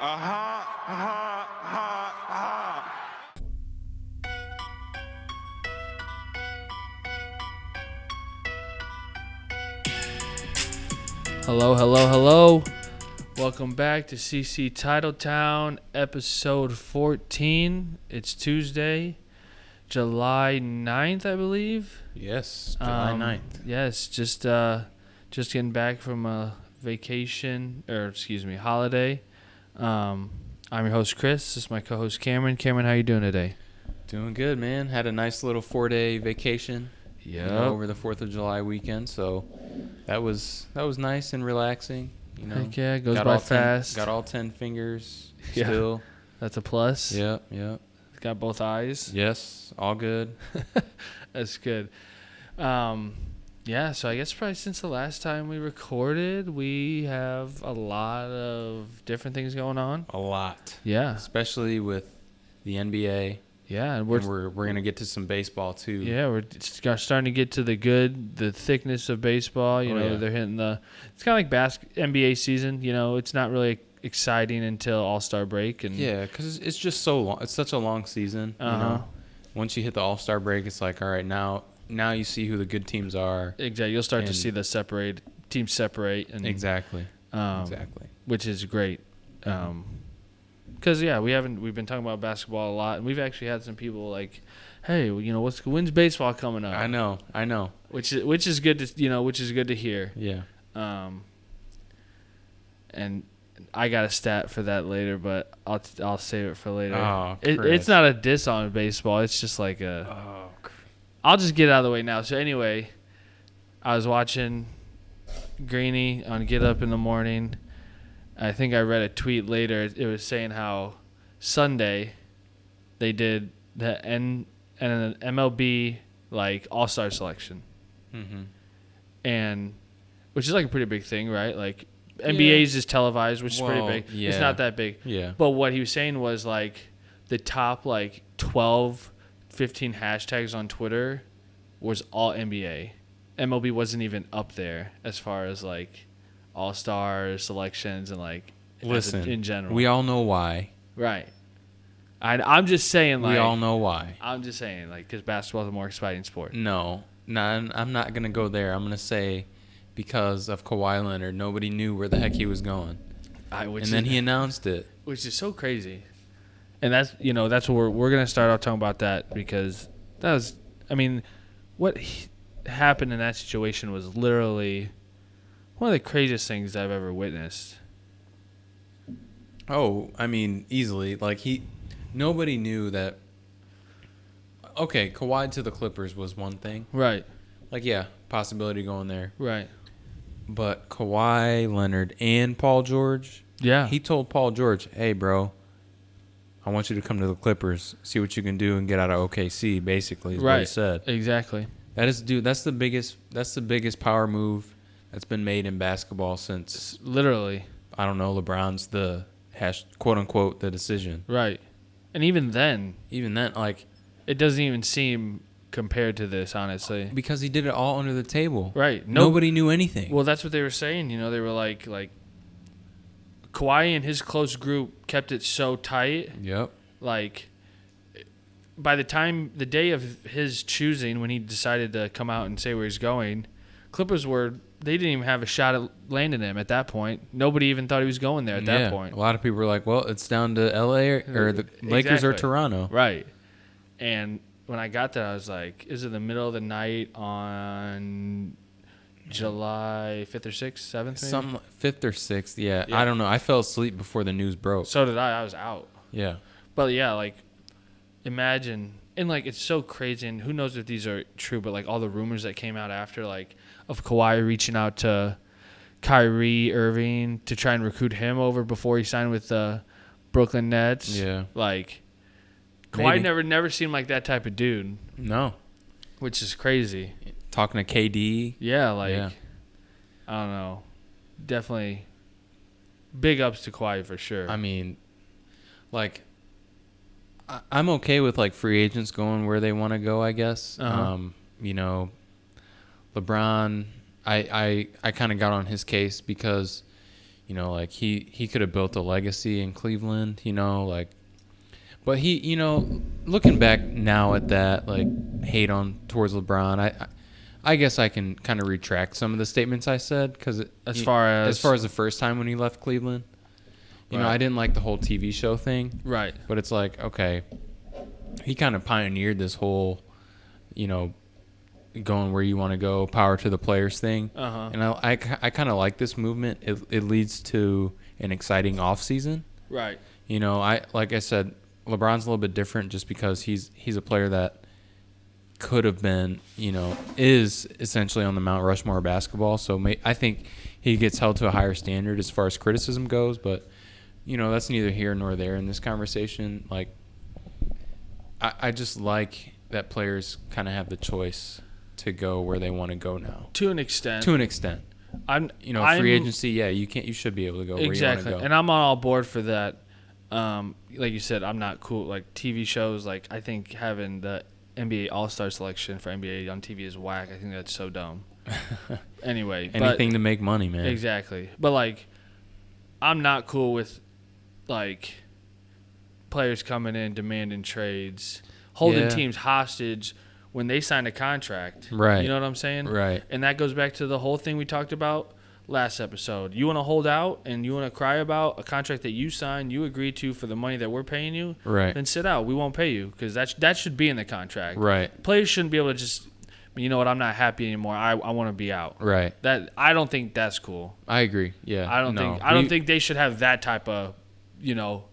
Hello, hello, hello. Welcome back to CC TitleTown, episode 14. It's Tuesday, July 9th, I believe. Yes, July 9th. Yes, just getting back from a holiday. I'm your host, Chris. This is my co-host, Cameron. Cameron, how you doing today? Doing good, man. Had a nice little 4-day vacation. Yeah. Over the 4th of July weekend, so that was nice and relaxing. You know, heck yeah, it goes by fast. Got all 10 fingers Yeah. still. That's a plus. Yeah. Got both eyes. Yes, all good. That's good. Yeah, so I guess probably since the last time we recorded, we have a lot of different things going on. A lot. Yeah. Especially with the NBA. Yeah, and we're going to get to some baseball too. Yeah, we're starting to get to the thickness of baseball. They're hitting it's kind of like NBA season. You know, it's not really exciting until All-Star break. And yeah, because it's just so long. It's such a long season. You know? Once you hit the All-Star break, it's like, all right, now you see who the good teams are. Exactly. You'll start to see the teams separate. And, exactly. Which is great. Because we've been talking about basketball a lot, and we've actually had some people like, hey, when's baseball coming up? I know. Which is good to hear. Yeah. And I got a stat for that later, but I'll save it for later. Oh, it's not a diss on baseball. It's just like I'll just get it out of the way now. So anyway, I was watching Greeny on Get Up in the Morning. I think I read a tweet later. It was saying how Sunday they did the MLB like All-Star selection. Mm-hmm. And which is like a pretty big thing, right? Like NBA's is televised, which is pretty big. Yeah. It's not that big. Yeah. But what he was saying was like the top like 12, 15 hashtags on Twitter was all NBA. MLB wasn't even up there as far as like All-Star selections and like in general. We all know why. Right. I'm just saying like we all know why. I'm just saying like because basketball is a more exciting sport. No, I'm not gonna go there. I'm gonna say because of Kawhi Leonard, nobody knew where the heck he was going, and then he announced it, which is so crazy. And that's what we're gonna start off talking about that because what happened in that situation was literally one of the craziest things I've ever witnessed. Oh, easily. Like nobody knew that. Okay, Kawhi to the Clippers was one thing. Right. Like, yeah, possibility going there. Right. But Kawhi Leonard and Paul George. Yeah. He told Paul George, "Hey, bro, I want you to come to the Clippers, see what you can do, and get out of OKC." Basically, is what he said. Exactly. That's the biggest power move that's been made in basketball since literally. I don't know. LeBron's the quote unquote the decision. Right. And even then, like it doesn't even seem compared to this, honestly. Because he did it all under the table. Right. Nobody knew anything. Well, that's what they were saying. They were like Kawhi and his close group kept it so tight. Yep. Like by the day of his choosing, when he decided to come out and say where he's going, Clippers they didn't even have a shot at landing him at that point. Nobody even thought he was going there at that point. A lot of people were like, well, it's down to LA or the Lakers or Toronto. Right. And when I got there, I was like, is it the middle of the night on July 5th or 6th, 7th maybe? Some 5th or 6th, yeah. I don't know. I fell asleep before the news broke. So did I. I was out. Yeah. But, yeah, like, imagine. And, like, it's so crazy. And who knows if these are true, but, like, all the rumors that came out after, like, of Kawhi reaching out to Kyrie Irving to try and recruit him over before he signed with the Brooklyn Nets. Yeah. Like, Kawhi never seemed like that type of dude. No. Which is crazy. Talking to KD. Yeah, I don't know. Definitely big ups to Kawhi for sure. Like, I'm okay with, like, free agents going where they want to go, I guess. LeBron, I kind of got on his case because, You know, like he could have built a legacy in Cleveland. You know, like, but he, you know, looking back now at that, like hate on towards LeBron, I guess I can kind of retract some of the statements I said because as far as the first time when he left Cleveland, you know, I didn't like the whole TV show thing. Right. But it's like, okay, he kind of pioneered this whole, you know, going where you want to go, power to the players thing. Uh-huh. And I kind of like this movement. It leads to an exciting off season. Right. You know, like I said, LeBron's a little bit different just because he's a player that could have been, you know, is essentially on the Mount Rushmore of basketball. So I think he gets held to a higher standard as far as criticism goes. But, you know, that's neither here nor there in this conversation. Like, I just like that players kind of have the choice to go where they want to go now. To an extent. Free agency, yeah, you should be able to go where you want to go. And I'm on all board for that. Like you said, I'm not cool. Like TV shows, like I think having the NBA All-Star selection for NBA on TV is whack. I think that's so dumb. Anyway. Anything to make money, man. Exactly. But, like, I'm not cool with, like, players coming in demanding trades, holding teams hostage when they sign a contract. Right. You know what I'm saying? Right. And that goes back to the whole thing we talked about last episode. You want to hold out and you want to cry about a contract that you signed, you agreed to for the money that we're paying you, right? Then sit out. We won't pay you because that should be in the contract. Right. Players shouldn't be able to just, you know what, I'm not happy anymore. I want to be out. Right. That I don't think that's cool. I agree. Yeah. I don't think they should have that type of, you know,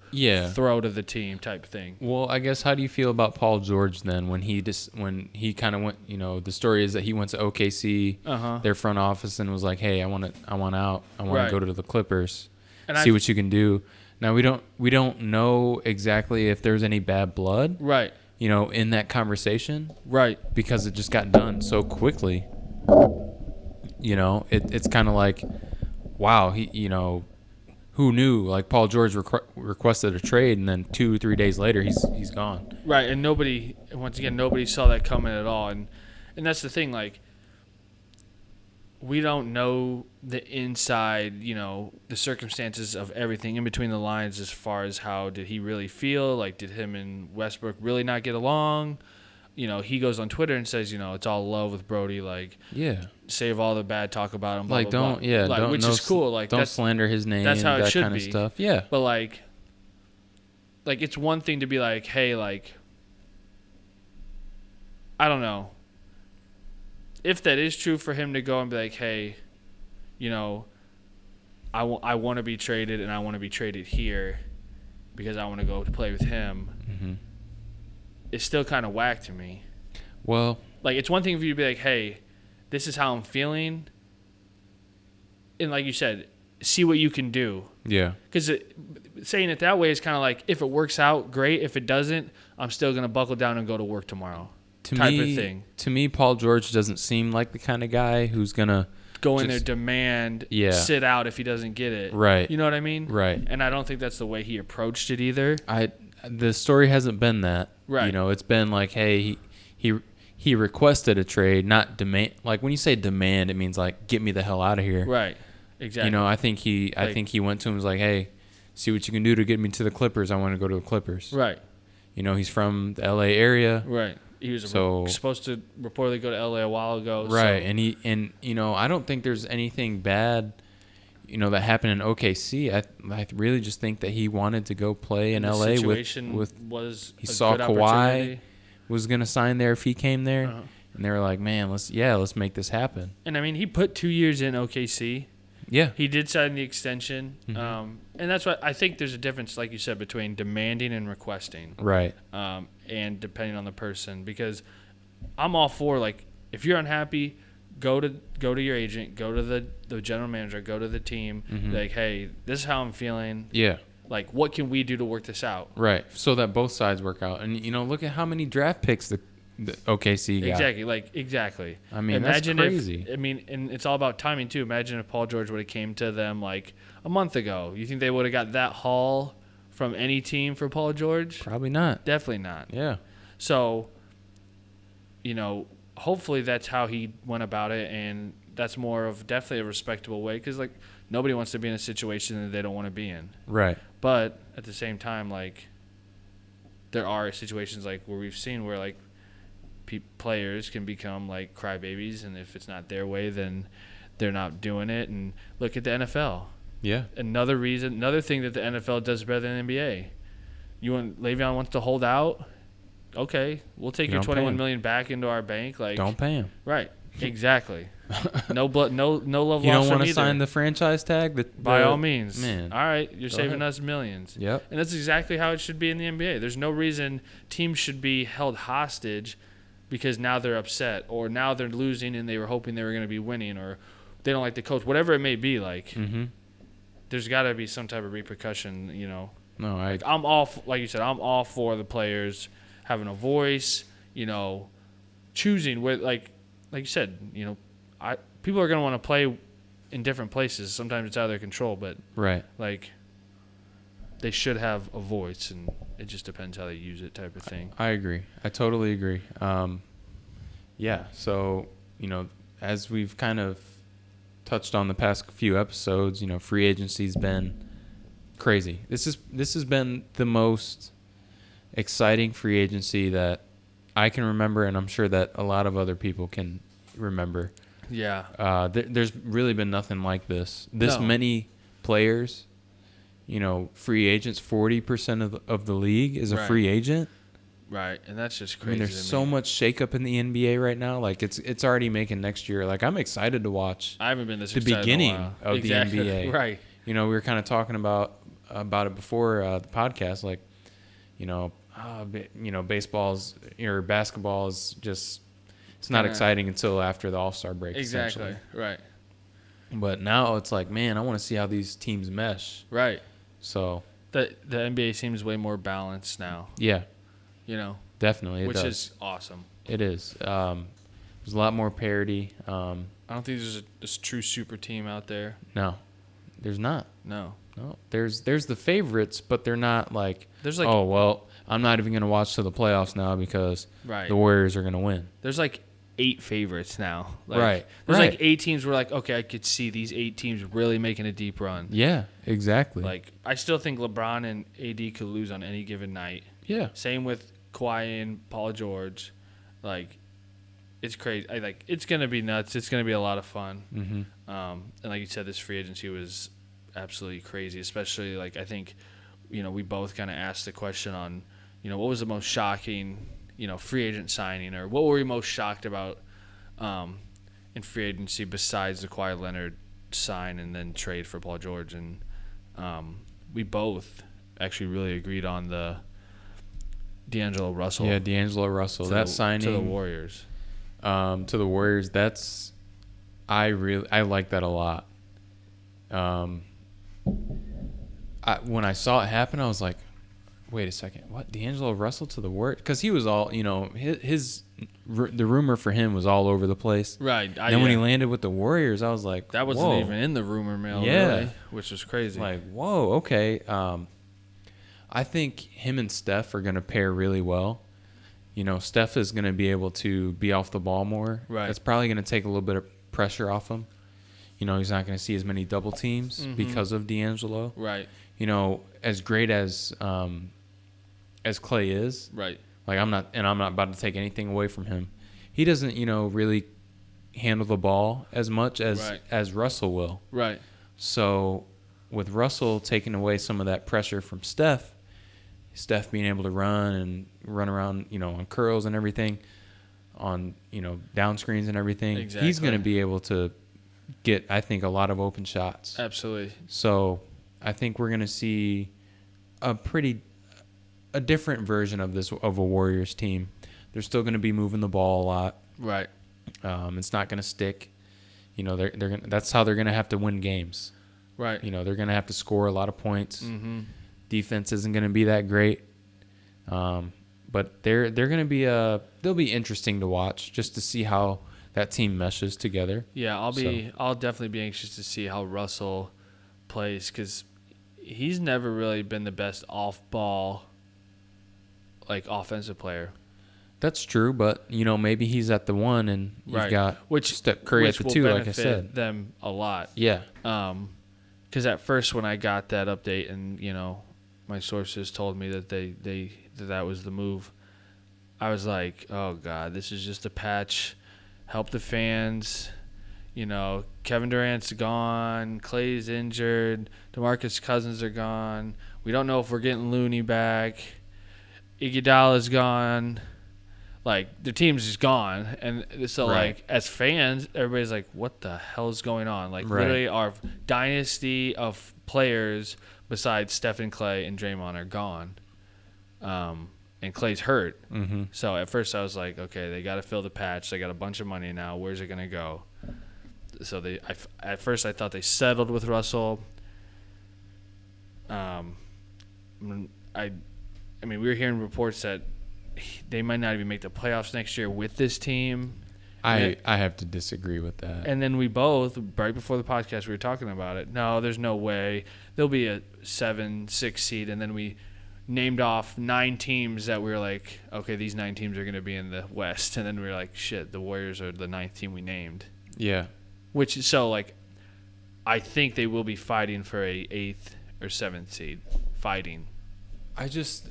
throw to the team type thing. Well, I guess how do you feel about Paul George then when he kind of went, you know, the story is that he went to OKC, their front office, and was like, "Hey, I want out. I want to go to the Clippers. And see what you can do." Now we don't know exactly if there's any bad blood, right? You know, in that conversation, right? Because it just got done so quickly. You know, it's kind of like, wow, he, you know. Who knew? Like Paul George requested a trade, and then 2-3 days later, he's gone. Right, and nobody saw that coming at all, and that's the thing. Like, we don't know the inside, you know, the circumstances of everything in between the lines as far as how did he really feel? Like, did him and Westbrook really not get along? You know, he goes on Twitter and says, you know, it's all love with Brody. Like, save all the bad talk about him. Blah, like, blah, don't, blah. Like, which is cool. Like, don't slander his name. That's how it should kind be. Of stuff. Yeah. But like, it's one thing to be like, hey, like, I don't know. If that is true for him to go and be like, hey, you know, I want to be traded and I want to be traded here because I want to go play with him. Mm-hmm. It's still kind of whack to me. Well, like, it's one thing for you to be like, hey, this is how I'm feeling. And like you said, see what you can do. Yeah. Because saying it that way is kind of like, if it works out, great. If it doesn't, I'm still going to buckle down and go to work tomorrow. Type of thing. To me, Paul George doesn't seem like the kind of guy who's going to go in there, demand, sit out if he doesn't get it. Right. You know what I mean? Right. And I don't think that's the way he approached it either. The story hasn't been that. Right. You know, it's been like, hey, he requested a trade, not demand. Like, when you say demand, it means like, get me the hell out of here. Right. Exactly. You know, I think he went to him and was like, hey, see what you can do to get me to the Clippers. I want to go to the Clippers. Right. You know, he's from the LA area. Right. He was supposed to reportedly go to LA a while ago. Right. So. And you know, I don't think there's anything bad, you know, that happened in OKC. I really just think that he wanted to go play in LA with he saw Kawhi was going to sign there if he came there. Uh-huh. And they were like, man, let's make this happen. And I mean, he put 2 years in OKC. Yeah. He did sign the extension. Mm-hmm. And that's what I think there's a difference, like you said, between demanding and requesting. Right. And depending on the person, because I'm all for, like, if you're unhappy, go to your agent, go to the general manager, go to the team, like, hey, this is how I'm feeling. Yeah. Like, what can we do to work this out? Right. So that both sides work out. And, you know, look at how many draft picks the OKC got. Exactly. I mean, imagine that's crazy. And it's all about timing, too. Imagine if Paul George would have came to them, like, a month ago. You think they would have got that haul from any team for Paul George? Probably not. Definitely not. Yeah. So, you know, hopefully that's how he went about it, and that's more of definitely a respectable way, because, like, nobody wants to be in a situation that they don't want to be in. Right. But at the same time, like, there are situations like where we've seen where like players can become like crybabies, and if it's not their way, then they're not doing it. And look at the NFL. Yeah. Another thing that the NFL does better than the NBA. Le'Veon wants to hold out. Okay, we'll take your $21 million back into our bank. Like, don't pay him. Right. Exactly. No love lost. You don't want to sign the franchise tag? By all means. Man. All right, you're saving us millions. Yep. And that's exactly how it should be in the NBA. There's no reason teams should be held hostage because now they're upset, or now they're losing and they were hoping they were going to be winning, or they don't like the coach, whatever it may be. Like, there's got to be some type of repercussion, you know. No, I'm all, like you said, I'm all for the players having a voice, you know, choosing with, like you said, you know, people are going to want to play in different places. Sometimes it's out of their control, but right, like, they should have a voice, and it just depends how they use it, type of thing. I agree. I totally agree. Yeah. So, you know, as we've kind of touched on the past few episodes, you know, free agency's been crazy. This has been the most exciting free agency that I can remember, and I'm sure that a lot of other people can remember. Yeah. There's really been nothing like this. This many players, you know, free agents. 40% of the league is a free agent. Right, and that's just crazy. I mean, there's so much shakeup in the NBA right now. Like, it's already making next year. Like, I'm excited to watch. I haven't been this the excited beginning in a while. of Exactly. the NBA. Right. You know, we were kind of talking about it before the podcast. Like, you know, baseball's or basketball is just, it's not exciting until after the All-Star break. Exactly. Right. But now it's like, man, I want to see how these teams mesh. Right. So the NBA seems way more balanced now. Yeah. You know. Definitely, which is awesome. It is. There's a lot more parity. I don't think there's a true super team out there. No, there's not. No. There's the favorites, but they're not like. There's like, oh well, I'm not even gonna watch to the playoffs now because the Warriors are gonna win. There's like 8 favorites now. Like, right. There's like 8 teams where like, okay, I could see these 8 teams really making a deep run. Yeah, exactly. Like, I still think LeBron and AD could lose on any given night. Yeah. Same with Kawhi and Paul George. Like, it's crazy. It's gonna be nuts. It's gonna be a lot of fun. Mm-hmm. And like you said, this free agency was absolutely crazy. Especially, like, I think, you know, we both kind of asked the question on, you know, what was the most shocking, you know, free agent signing, or what were we most shocked about in free agency besides the Kawhi Leonard sign and then trade for Paul George. And we both actually really agreed on the D'Angelo Russell. Yeah, D'Angelo Russell. That signing to the Warriors. That's I like that a lot. When I saw it happen, I was like, wait a second, what? D'Angelo Russell to the Warriors? Because he was all, you know, the rumor for him was all over the place. Right. Then when he landed with the Warriors, I was like, that wasn't even in the rumor mill, really, which was crazy. Like, whoa, okay. I think him and Steph are going to pair really well. You know, Steph is going to be able to be off the ball more. Right. It's probably going to take a little bit of pressure off him. You know, he's not going to see as many double teams because of D'Angelo. Right. You know, as great as Clay is. Right. Like, I'm not about to take anything away from him. He doesn't, you know, really handle the ball as much as Russell will. Right. So with Russell taking away some of that pressure from Steph being able to run around, you know, on curls and everything, on, you know, down screens and everything, he's going to be able to get, I think, a lot of open shots. Absolutely. So I think we're going to see a different version of a Warriors team. They're still going to be moving the ball a lot. Right. It's not going to stick. You know, that's how they're going to have to win games. Right. You know, they're going to have to score a lot of points. Mm-hmm. Defense isn't going to be that great. But they're going to be they'll be interesting to watch just to see how that team meshes together. Yeah, I'll definitely be anxious to see how Russell plays, because he's never really been the best off-ball, like, offensive player. That's true, but, you know, maybe he's at the 1 and you've got Steph Curry at the 2, like I said. Them a lot. Yeah. because at first when I got that update and my sources told me that that was the move, I was like, oh God, this is just a patch. Help the fans. Kevin Durant's gone. Clay's injured. DeMarcus Cousins are gone. We don't know if we're getting Looney back. Iguodala's gone. Like, the team's just gone. And so, like, as fans, everybody's like, what the hell is going on? Like, literally our dynasty of players besides Stephen Clay and Draymond are gone. And Clay's hurt. Mm-hmm. So, at first I was like, okay, they got to fill the patch. They got a bunch of money now. Where's it going to go? So, at first I thought they settled with Russell. I mean, we were hearing reports that they might not even make the playoffs next year with this team. I have to disagree with that. And then we both, right before the podcast, we were talking about it. No, there's no way. There'll be a 7-6 seed. And then we named off 9 teams that we were like, okay, these 9 teams are going to be in the West. And then we were like, shit, the Warriors are the 9th team we named. Yeah. Which is so, like, I think they will be fighting for a 8th or 7th seed. Fighting. I just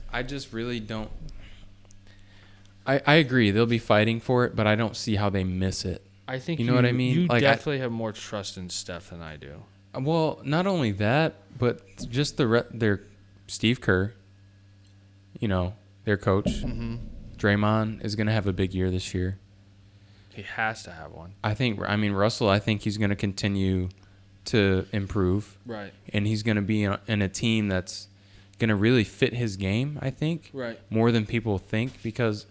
really don't. I agree. They'll be fighting for it, but I don't see how they miss it. I think you know what I mean. You definitely have more trust in Steph than I do. Well, not only that, but just their Steve Kerr. Their coach. Mm-hmm. Draymond is going to have a big year this year. He has to have one. Russell. I think he's going to continue to improve. Right. And he's going to be in a team that's going to really fit his game, I think. Right. More than people think, because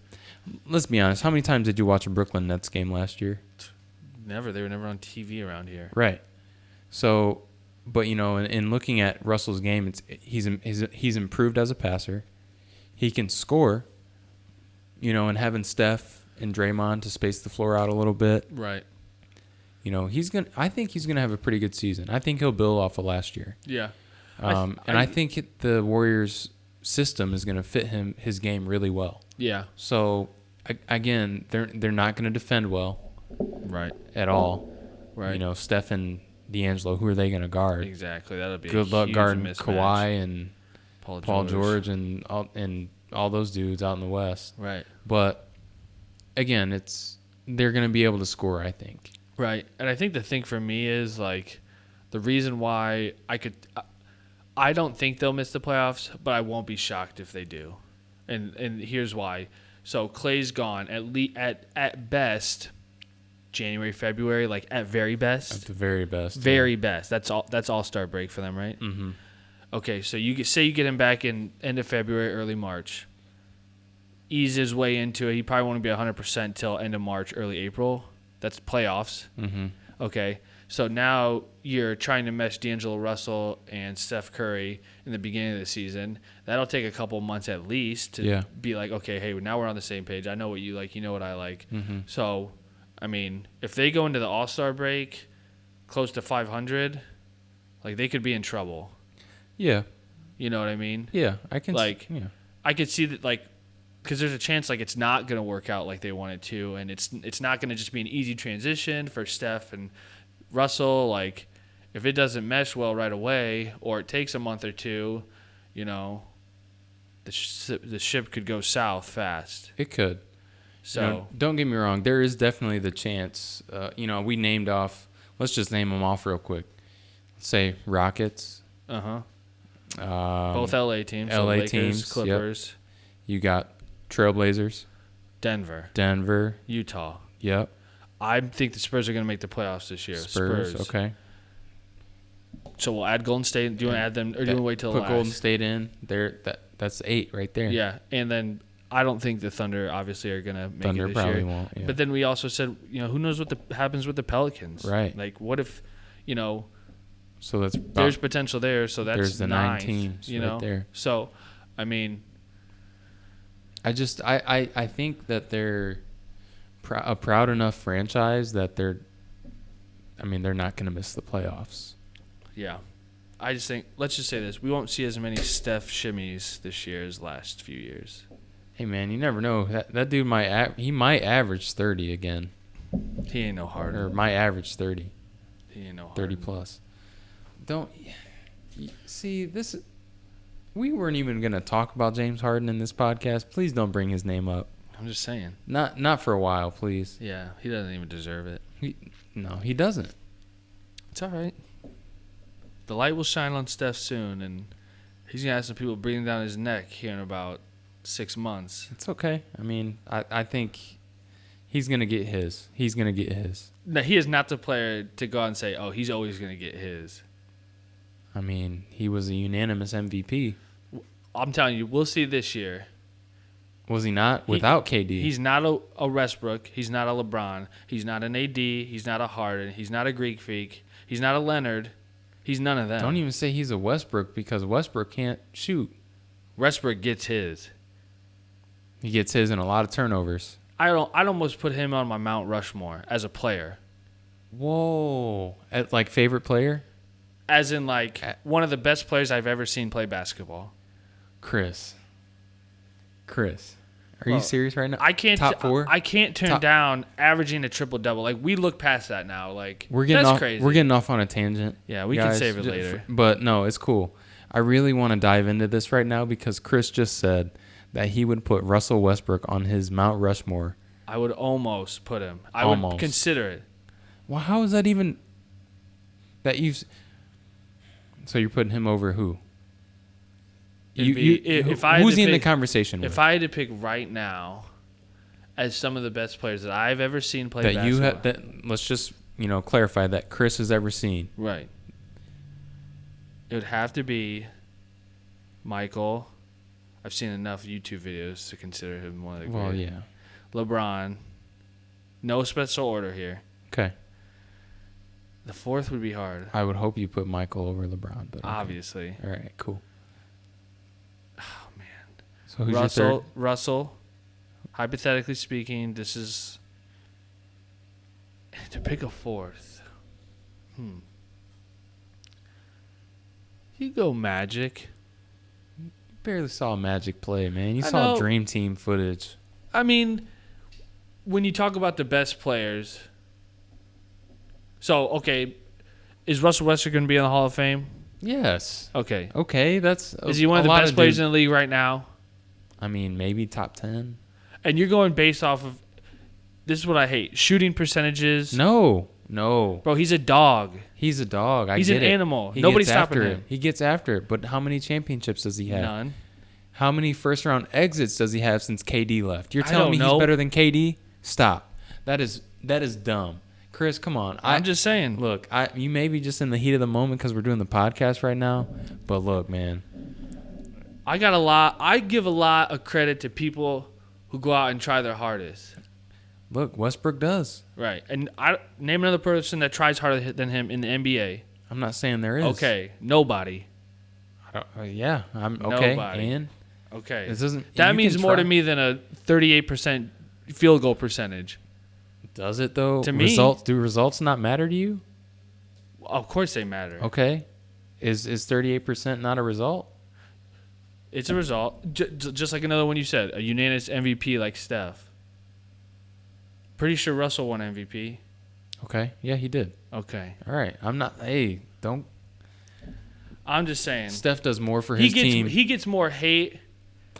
let's be honest, how many times did you watch a Brooklyn Nets game last year? Never. They were never on TV around here. Right. So, but in looking at Russell's game, he's improved as a passer. He can score. And having Steph and Draymond to space the floor out a little bit. Right. I think he's gonna have a pretty good season. I think he'll build off of last year. Yeah. I think the Warriors system is gonna fit his game really well. Yeah. So again, they're not gonna defend well. Right. At all. Right. Steph and D'Angelo, who are they gonna guard? Exactly. That'll be good luck guarding Kawhi and Paul George and all those dudes out in the West. Right. But again, they're gonna be able to score, I think. Right. And I think the thing for me is, like, the reason why I don't think they'll miss the playoffs, but I won't be shocked if they do. And here's why. So Clay's gone at best January, February, like at very best. At the very best. Very best. That's all-star break for them, right? Mm-hmm. Okay, so you get him back in end of February, early March. Ease his way into it. He probably won't be 100% till end of March, early April. That's playoffs. Mm-hmm. Okay, so now you're trying to mesh D'Angelo Russell and Steph Curry in the beginning of the season. That'll take a couple months at least to be like, okay, hey, now we're on the same page. I know what you like. You know what I like. Mm-hmm. So, if they go into the All-Star break close to 500, like, they could be in trouble. Yeah. You know what I mean? Yeah, I can. I could see that, like, because there's a chance, like, it's not going to work out like they want it to, and it's not going to just be an easy transition for Steph and Russell. Like, if it doesn't mesh well right away, or it takes a month or two, the ship could go south fast. It could. So don't get me wrong. There is definitely the chance. We named off. Let's just name them off real quick. Let's say Rockets. Both LA teams. LA Lakers, teams. Clippers. Yep. You got Trailblazers. Denver. Utah. Yep. I think the Spurs are going to make the playoffs this year. Spurs. Okay. So we'll add Golden State. Do you want to add them, or do you want to wait till put last? Golden State in there? That's 8 right there. Yeah, and then I don't think the Thunder obviously are going to make Thunder it this probably year. Won't. Yeah. But then we also said, who knows what happens with the Pelicans? Right. Like, what if, So that's there's potential there. So that's there's the 9 teams right there. So, I think that they're a proud enough franchise that they're not going to miss the playoffs. Yeah. I just think, let's just say this. We won't see as many Steph shimmies this year as last few years. Hey, man, you never know. That dude might average 30 again. He ain't no harder. Or might average 30. He ain't no harder. 30 plus. See, we weren't even going to talk about James Harden in this podcast. Please don't bring his name up. I'm just saying. Not for a while, please. Yeah, he doesn't even deserve it. No, he doesn't. It's all right. The light will shine on Steph soon, and he's going to have some people breathing down his neck here in about 6 months. It's okay. I mean, I think he's going to get his. He's going to get his. No, he is not the player to go out and say, oh, he's always going to get his. I mean, he was a unanimous MVP. I'm telling you, we'll see this year. Was he not? Without KD. He's not a Westbrook. He's not a LeBron. He's not an AD. He's not a Harden. He's not a Greek freak. He's not a Leonard. He's none of them. Don't even say he's a Westbrook because Westbrook can't shoot. Westbrook gets his. He gets his in a lot of turnovers. I'd almost put him on my Mount Rushmore as a player. Whoa. Like favorite player? As in like one of the best players I've ever seen play basketball. Chris. Are you serious right now? I can't top 4. I can't turn down averaging a triple double. Like we look past that now. Like that's crazy. We're getting off on a tangent. Yeah, we can save it later. But no, it's cool. I really want to dive into this right now because Chris just said that he would put Russell Westbrook on his Mount Rushmore. I would almost put him. I would consider it. Well, how is that even? So you're putting him over who? Who's he in the conversation with? If I had to pick right now as some of the best players that I've ever seen play basketball. Let's just, clarify that Chris has ever seen. Right. It would have to be Michael. I've seen enough YouTube videos to consider him one of the great. Well, yeah. LeBron. No special order here. Okay. The fourth would be hard. I would hope you put Michael over LeBron, but okay. Obviously. All right, cool. Oh man. So who's your third? Russell. Hypothetically speaking, this is to pick a fourth. You go Magic. You barely saw Magic play, man. You saw Dream Team footage. I mean, when you talk about the best players. So, okay, is Russell Westbrook going to be in the Hall of Fame? Yes. Okay. Is he one of the best players in the league right now? I mean, maybe top 10. And you're going based off of, this is what I hate, shooting percentages. No. Bro, he's a dog. He's a dog. He's an animal. Nobody's stopping him. He gets after it. But how many championships does he have? None. How many first-round exits does he have since KD left? You're telling me he's better than KD? Stop. That is dumb. Chris, come on. I'm just saying. Look, you may be just in the heat of the moment because we're doing the podcast right now, but look, man. I give a lot of credit to people who go out and try their hardest. Look, Westbrook does. Right. And name another person that tries harder than him in the NBA. I'm not saying there is. Okay. Nobody. Yeah. I'm okay. Nobody. And okay. That means more to me than a 38% field goal percentage. Does it though? To me, do results not matter to you? Of course they matter. Okay, is 38% not a result? It's a result, just like another one you said, a unanimous MVP like Steph. Pretty sure Russell won MVP. Okay, yeah, he did. Okay, all right. Don't. I'm just saying. Steph does more for his team. He gets more hate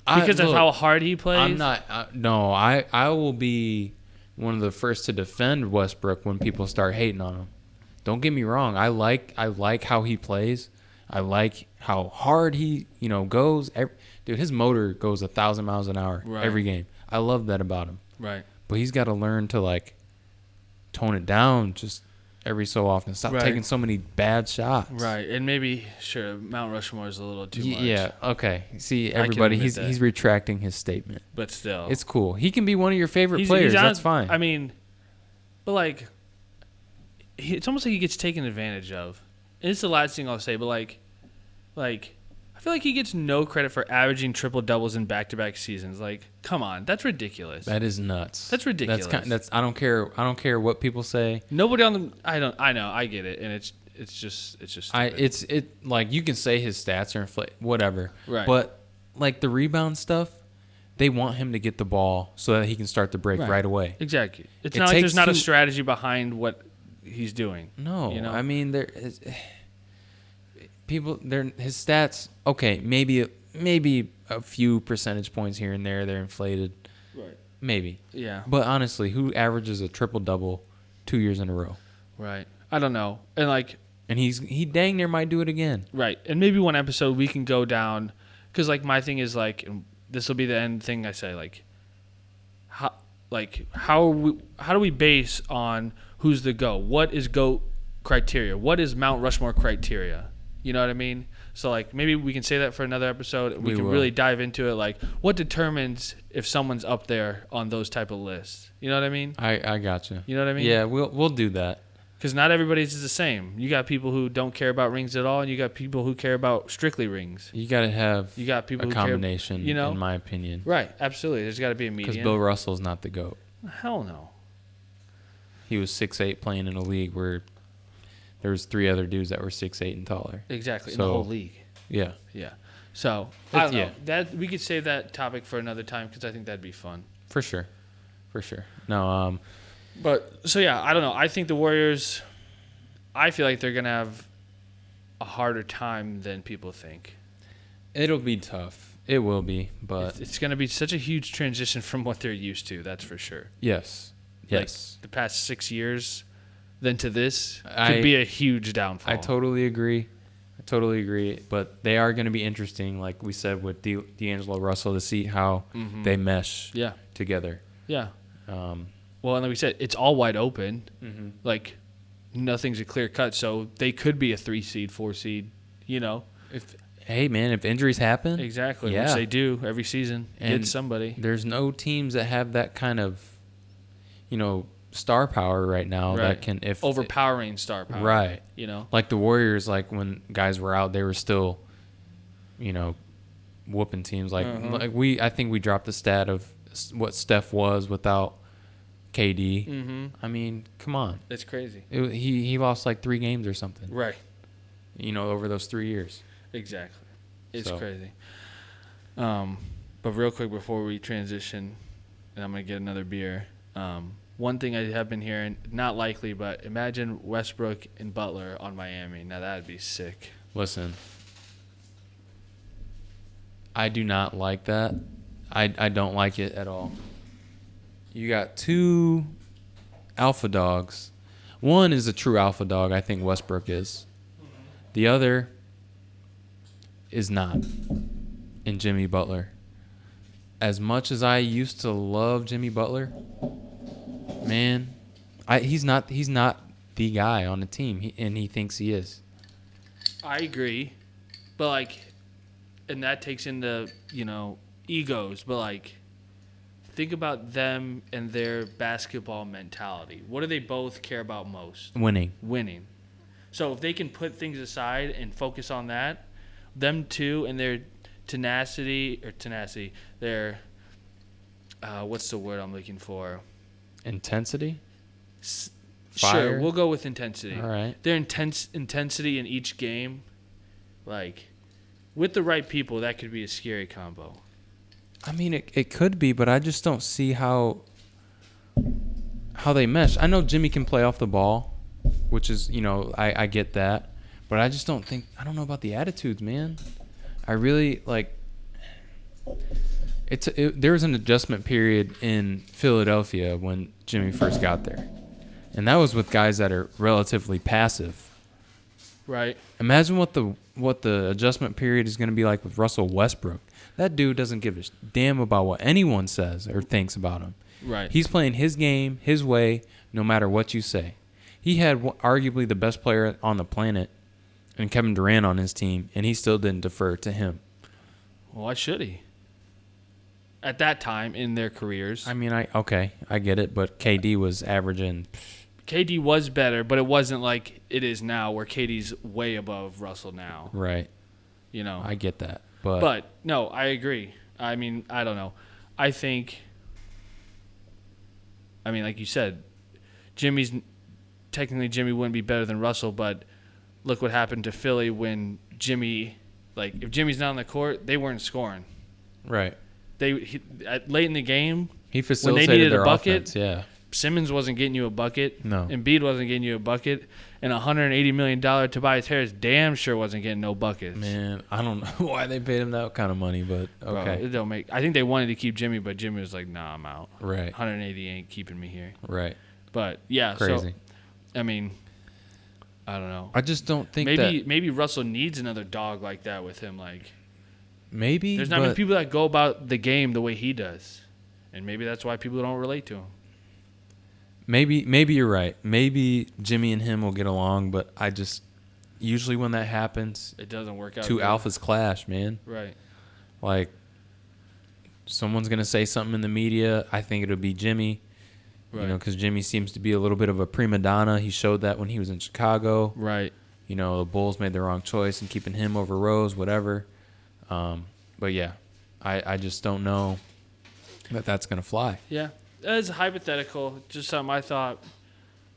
because of how hard he plays. I'm not. I will be one of the first to defend Westbrook when people start hating on him. Don't get me wrong. I like how he plays. I like how hard he, goes. Dude, his motor goes 1,000 miles an hour every game. I love that about him. Right. But he's got to learn to tone it down just every so often. Stop taking so many bad shots. Right. And maybe Mount Rushmore is a little too much. Yeah. Okay. See, everybody, he's retracting his statement. But still, it's cool. He can be one of your favorite players. That's fine. I mean, but it's almost like he gets taken advantage of. And it's the last thing I'll say. But I feel like he gets no credit for averaging triple doubles in back-to-back seasons. Come on, that's ridiculous. That is nuts. That's ridiculous. I don't care what people say. Nobody on the I know, I get it, and it's just stupid. You can say his stats are inflated, whatever. Right. But the rebound stuff, they want him to get the ball so that he can start the break right away. Exactly. It's not like there's not a strategy behind what he's doing. No, I mean his stats. Okay, maybe a few percentage points here and there. They're inflated. Right. Maybe. Yeah. But honestly, who averages a triple-double 2 years in a row? Right. I don't know. And he dang near might do it again. Right. And maybe one episode we can go down, because my thing is this will be the end thing I say how do we base on who's the GOAT? What is GOAT criteria? What is Mount Rushmore criteria? You know what I mean? So maybe we can say that for another episode. We can really dive into it. What determines if someone's up there on those type of lists? You know what I mean? I gotcha. You know what I mean? Yeah, we'll do that. Because not everybody's the same. You got people who don't care about rings at all, and you got people who care about strictly rings. You got to have people a combination, care, in my opinion. Right, absolutely. There's got to be a median. Because Bill Russell's not the GOAT. Hell no. He was 6'8", playing in a league where there was 3 other dudes that were 6'8" and taller. Exactly, in the whole league. Yeah. Yeah. So, I don't know. That, we could save that topic for another time because I think that'd be fun. For sure. No, But, so yeah, I don't know. I think the Warriors, I feel like they're going to have a harder time than people think. It'll be tough. It will be, but... It's going to be such a huge transition from what they're used to, that's for sure. Yes. The past 6 years, then to this, could be a huge downfall. I totally agree. But they are going to be interesting, like we said, with D'Angelo Russell, to see how they mesh together. Yeah. Well, and like we said, it's all wide open. Mm-hmm. Nothing's a clear cut, so they could be a 3 seed, 4 seed, Hey, man, if injuries happen. Exactly, which they do every season. And get somebody. There's no teams that have that kind of, star power right now that can... overpowering star power. Right. Like the Warriors, when guys were out, they were still, whooping teams. I think we dropped the stat of what Steph was without KD. Mm-hmm. I mean, come on. It's crazy. He lost 3 games or something. Right. Over those 3 years. Exactly. It's crazy. But real quick before we transition, and I'm going to get another beer, one thing I have been hearing, not likely, but imagine Westbrook and Butler on Miami. Now, that would be sick. Listen, I do not like that. I don't like it at all. You got 2 alpha dogs. One is a true alpha dog. I think Westbrook is. The other is not, in Jimmy Butler. As much as I used to love Jimmy Butler, man, he's not the guy on the team, and he thinks he is. I agree, but and that takes into egos, but think about them and their basketball mentality. What do they both care about most? Winning. So if they can put things aside and focus on that, them two and their tenacity, their what's the word I'm looking for? Intensity? Fire? Sure, we'll go with intensity. All right. Their intensity in each game, with the right people, that could be a scary combo. I mean, it could be, but I just don't see how they mesh. I know Jimmy can play off the ball, which is, I get that. But I just don't know about the attitudes, man. I really, there was an adjustment period in Philadelphia when Jimmy first got there. And that was with guys that are relatively passive. Right. Imagine what the adjustment period is going to be like with Russell Westbrook. That dude doesn't give a damn about what anyone says or thinks about him. Right. He's playing his game, his way, no matter what you say. He had arguably the best player on the planet and Kevin Durant on his team, and he still didn't defer to him. Well, why should he? At that time in their careers. I mean, I get it, but KD was averaging. KD was better, but it wasn't like it is now, where KD's way above Russell now. Right. I get that, but no, I agree. I mean, I don't know. I think. I mean, like you said, Jimmy wouldn't be better than Russell, but look what happened to Philly when Jimmy, if Jimmy's not on the court, they weren't scoring. Right. Late in the game, he facilitated when they needed their a bucket, offense, yeah. Simmons wasn't getting you a bucket. No. Embiid wasn't getting you a bucket. And $180 million Tobias Harris damn sure wasn't getting no buckets. Man, I don't know why they paid him that kind of money, but okay. Bro, it don't make. I think they wanted to keep Jimmy, but Jimmy was like, "Nah, I'm out. Right. 180 ain't keeping me here." Right. But yeah, crazy. So I mean, I don't know. I just don't think maybe Russell needs another dog like that with him. Like maybe there's not many people that go about the game the way he does, and maybe that's why people don't relate to him. Maybe you're right. Maybe Jimmy and him will get along, but I just usually when that happens, it doesn't work out. Two alphas clash, man. Right. Like someone's gonna say something in the media. I think it'll be Jimmy. Right. You know, because Jimmy seems to be a little bit of a prima donna. He showed that when he was in Chicago. Right. You know, the Bulls made the wrong choice in keeping him over Rose, whatever. But yeah, I just don't know that that's gonna fly. Yeah. As hypothetical, just something I thought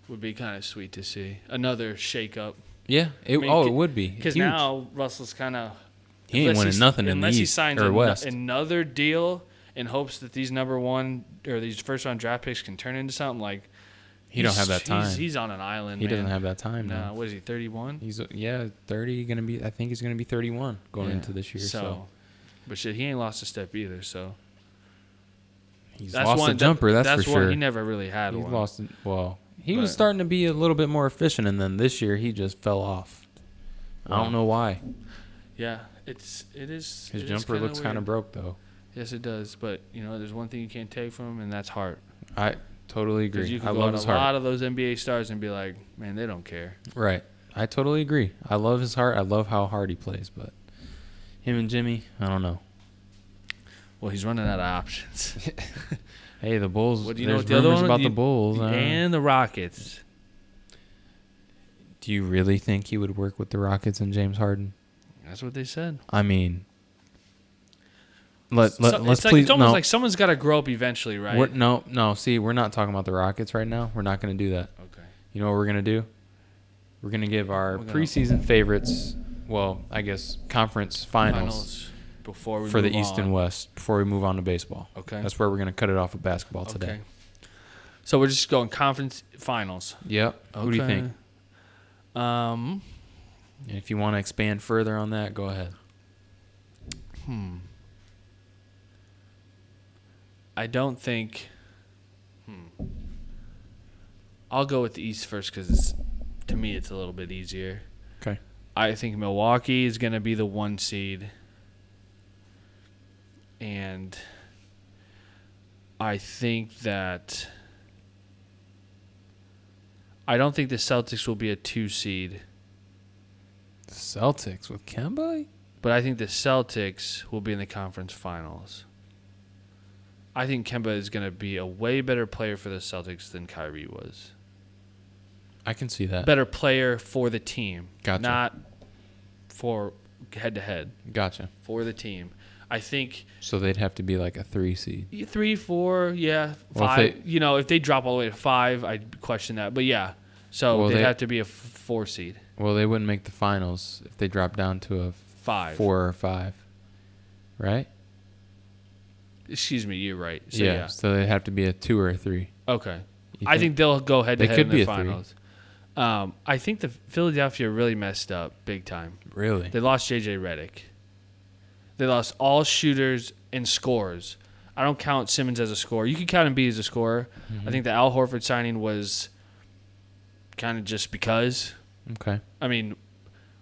would be kind of sweet to see. Another shake-up. Yeah. It would be. Because now Russell's kind of... He ain't winning nothing in the East Unless he signs or West. another deal in hopes that these number one or these first-round draft picks can turn into something like... He don't have that time. He's on an island, He doesn't have that time. No. What is he, 31? He's 30. I think he's gonna be 31 going into this year. So, but shit, he ain't lost a step either. So he's lost a jumper. That's for sure. He never really had one. He was starting to be a little bit more efficient, and then this year he just fell off. Wow. I don't know why. Yeah, it is. His jumper looks kind of broke though. Yes, it does. But there's one thing you can't take from him, and that's heart. I totally agree. You can go on a lot of those NBA stars and be like, man, they don't care. Right. I totally agree. I love his heart. I love how hard he plays, but him and Jimmy, I don't know. Well, he's running out of options. Hey, the Bulls. What do you know? There's rumors about the Bulls and the Rockets. Do you really think he would work with the Rockets and James Harden? That's what they said. I mean, let's please. It's almost like someone's got to grow up eventually, right? No. See, we're not talking about the Rockets right now. We're not going to do that. Okay. You know what we're going to do? We're going to give our preseason favorites. Well, I guess conference finals before we for move the East and West before we move on to baseball. Okay. That's where we're going to cut it off with basketball today. So we're just going conference finals. Yep. Okay. Who do you think? And if you want to expand further on that, go ahead. I don't think. I'll go with the East first because to me it's a little bit easier. Okay. I think Milwaukee is going to be the 1 seed. And I think that I don't think the Celtics will be a 2 seed. The Celtics with Kemba? But I think the Celtics will be in the conference finals. I think Kemba is going to be a way better player for the Celtics than Kyrie was. I can see that. Better player for the team. Gotcha. Not for head-to-head. Gotcha. For the team. I think... So they'd have to be like a 3 seed. 3, 4, yeah, 5. Well, if they drop all the way to 5, I'd question that. But yeah, so they'd have to be a 4 seed. Well, they wouldn't make the finals if they dropped down to a 5. 4 or 5. Right? Excuse me, you're right. So, yeah, so they'd have to be a 2 or a 3. Okay. I think they'll go head-to-head in the finals. 3. I think the Philadelphia really messed up big time. Really? They lost J.J. Redick. They lost all shooters and scorers. I don't count Simmons as a scorer. You can count Embiid as a scorer. Mm-hmm. I think the Al Horford signing was kind of just because. Okay. I mean,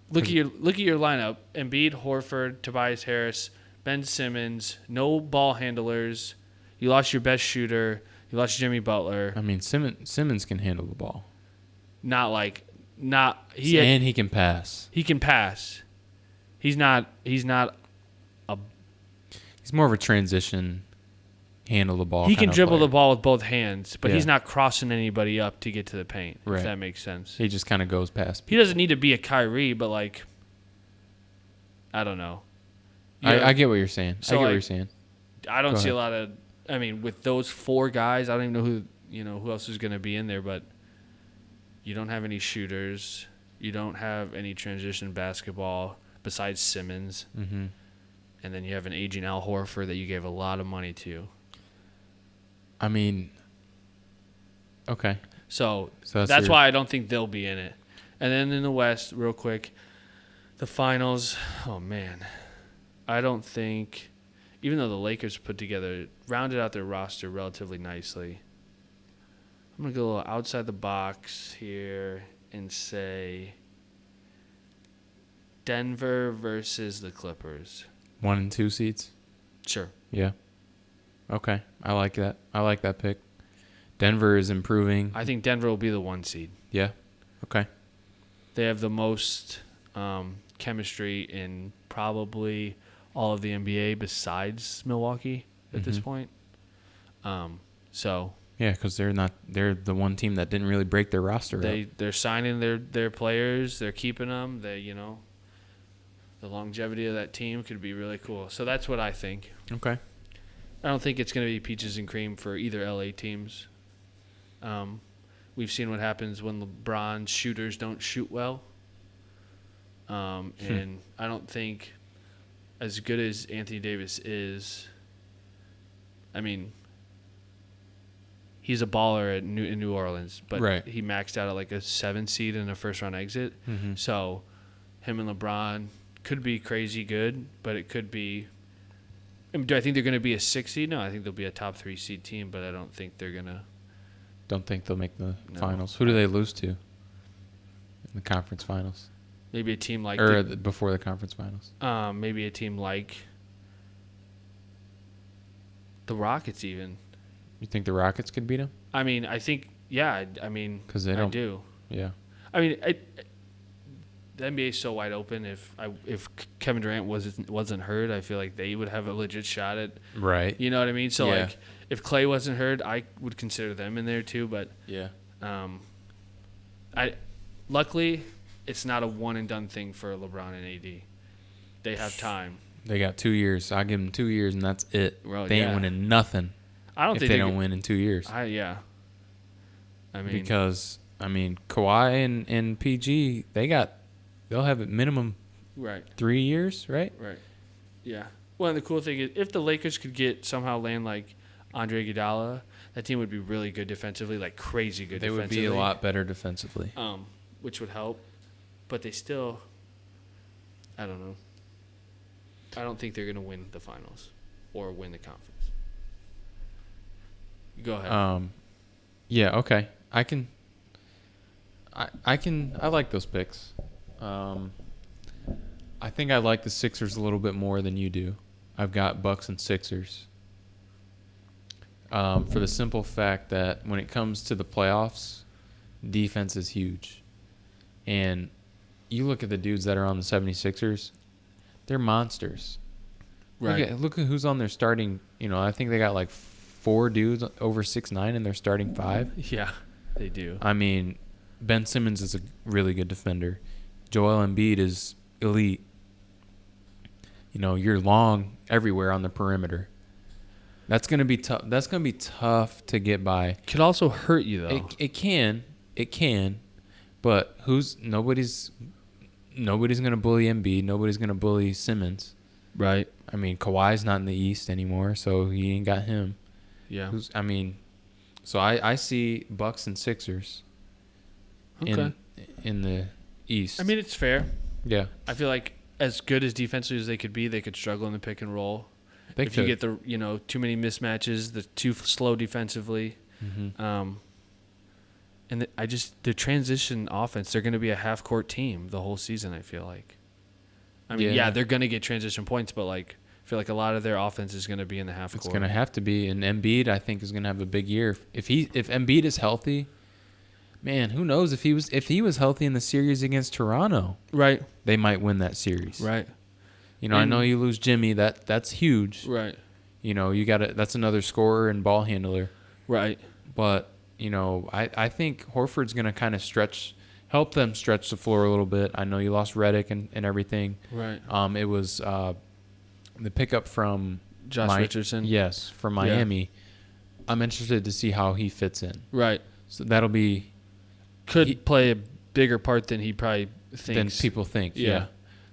look at your lineup: Embiid, Horford, Tobias Harris, Ben Simmons. No ball handlers. You lost your best shooter. You lost Jimmy Butler. I mean, Simmons can handle the ball. And he can pass. He can pass. He's not He's more of a transition, handle the ball. He can dribble the ball with both hands, but he's not crossing anybody up to get to the paint, if that makes sense. He just kind of goes past people. He doesn't need to be a Kyrie, but, I don't know. I get what you're saying. So I get what you're saying. I don't see a lot of – with those 4 guys, I don't even know who else is going to be in there, but you don't have any shooters. You don't have any transition basketball besides Simmons. Mm-hmm. And then you have an aging Al Horford that you gave a lot of money to. I mean, Okay. So that's why I don't think they'll be in it. And then in the West, real quick, the finals. Oh, man. I don't think, even though the Lakers rounded out their roster relatively nicely, I'm going to go a little outside the box here and say Denver versus the Clippers. 1 and 2 seeds? Sure. Yeah. Okay. I like that. I like that pick. Denver is improving. I think Denver will be the 1 seed. Yeah. Okay. They have the most chemistry in probably all of the NBA besides Milwaukee at this point. So yeah, because they're the one team that didn't really break their roster up. They're signing their players. They're keeping them. The longevity of that team could be really cool. So that's what I think. Okay. I don't think it's going to be peaches and cream for either LA teams. We've seen what happens when LeBron's shooters don't shoot well. And I don't think, as good as Anthony Davis is, I mean, he's a baller in New Orleans, but he maxed out at like a 7 seed in a first-round exit. Mm-hmm. So him and LeBron could be crazy good, but it could be – do I think they're going to be a 6 seed? No, I think they'll be a top 3 seed team, but I don't think they're going to – Don't think they'll make the finals. Who do they lose to in the conference finals? Maybe a team like before the conference finals. Maybe a team like the Rockets even. You think the Rockets could beat them? I mean, I think, yeah. I mean, because I do. Yeah. I mean, the NBA is so wide open. If Kevin Durant wasn't hurt, I feel like they would have a legit shot at. Right. You know what I mean? So like, if Clay wasn't hurt, I would consider them in there too. But yeah. Luckily, it's not a one and done thing for LeBron and AD. They have time. They got 2 years. I give them 2 years, and that's it. Well, they ain't winning nothing. I don't if think they don't win in 2 years. I mean, because Kawhi and PG, they'll have a minimum 3 years, right? Right. Yeah. Well, and the cool thing is, if the Lakers could somehow land like Andre Iguodala, that team would be really good defensively, like crazy good defensively. They would be a lot better defensively. Which would help. But they still, I don't know. I don't think they're going to win the finals or win the conference. Go ahead. Yeah, okay. I like those picks. I think I like the Sixers a little bit more than you do. I've got Bucks and Sixers. For the simple fact that when it comes to the playoffs, defense is huge. And you look at the dudes that are on the 76ers, they're monsters. Right. Look at who's on their starting, I think they got like 4 dudes over 6'9" in their starting 5. Yeah, they do. I mean, Ben Simmons is a really good defender. Joel Embiid is elite. You're long everywhere on the perimeter. That's going to be tough. That's going to be tough to get by. Could also hurt you though. It can. But nobody's going to bully Embiid. Nobody's going to bully Simmons. Right. I mean, Kawhi's not in the East anymore, so he ain't got him. Yeah. So I see Bucks and Sixers in the East. I mean, it's fair. Yeah. I feel like as good as defensively as they could be, they could struggle in the pick and roll. You get the too many mismatches, the too slow defensively. Mm-hmm. And the transition offense, they're going to be a half-court team the whole season, I feel like. I mean, they're going to get transition points, but like I feel like a lot of their offense is going to be in the half court. It's going to have to be, and Embiid I think is going to have a big year. If Embiid is healthy, man, who knows if he was healthy in the series against Toronto? Right. They might win that series. Right. I know you lose Jimmy, that's huge. Right. That's another scorer and ball handler. Right. But, I think Horford's going to kind of help them stretch the floor a little bit. I know you lost Redick and everything. Right. It was the pickup from Josh Richardson. Yes, from Miami. Yeah. I'm interested to see how he fits in. Right. So that'll be play a bigger part than he probably thinks. Than people think. Yeah.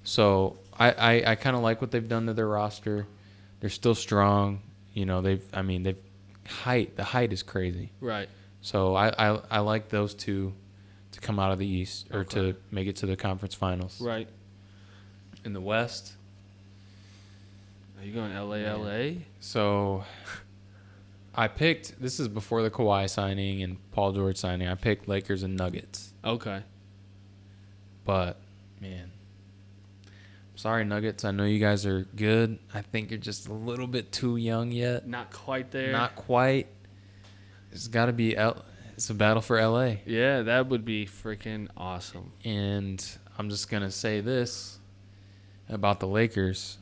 So I kind of like what they've done to their roster. They're still strong. The height is crazy. Right. So I like those two to come out of the East or to make it to the conference finals. Right. In the West. Are you going LA? So I picked, this is before the Kawhi signing and Paul George signing, I picked Lakers and Nuggets. Okay. But, man, sorry, Nuggets. I know you guys are good. I think you're just a little bit too young yet. Not quite there. Not quite. It's got to be it's a battle for LA. Yeah, that would be freaking awesome. And I'm just going to say this about the Lakers.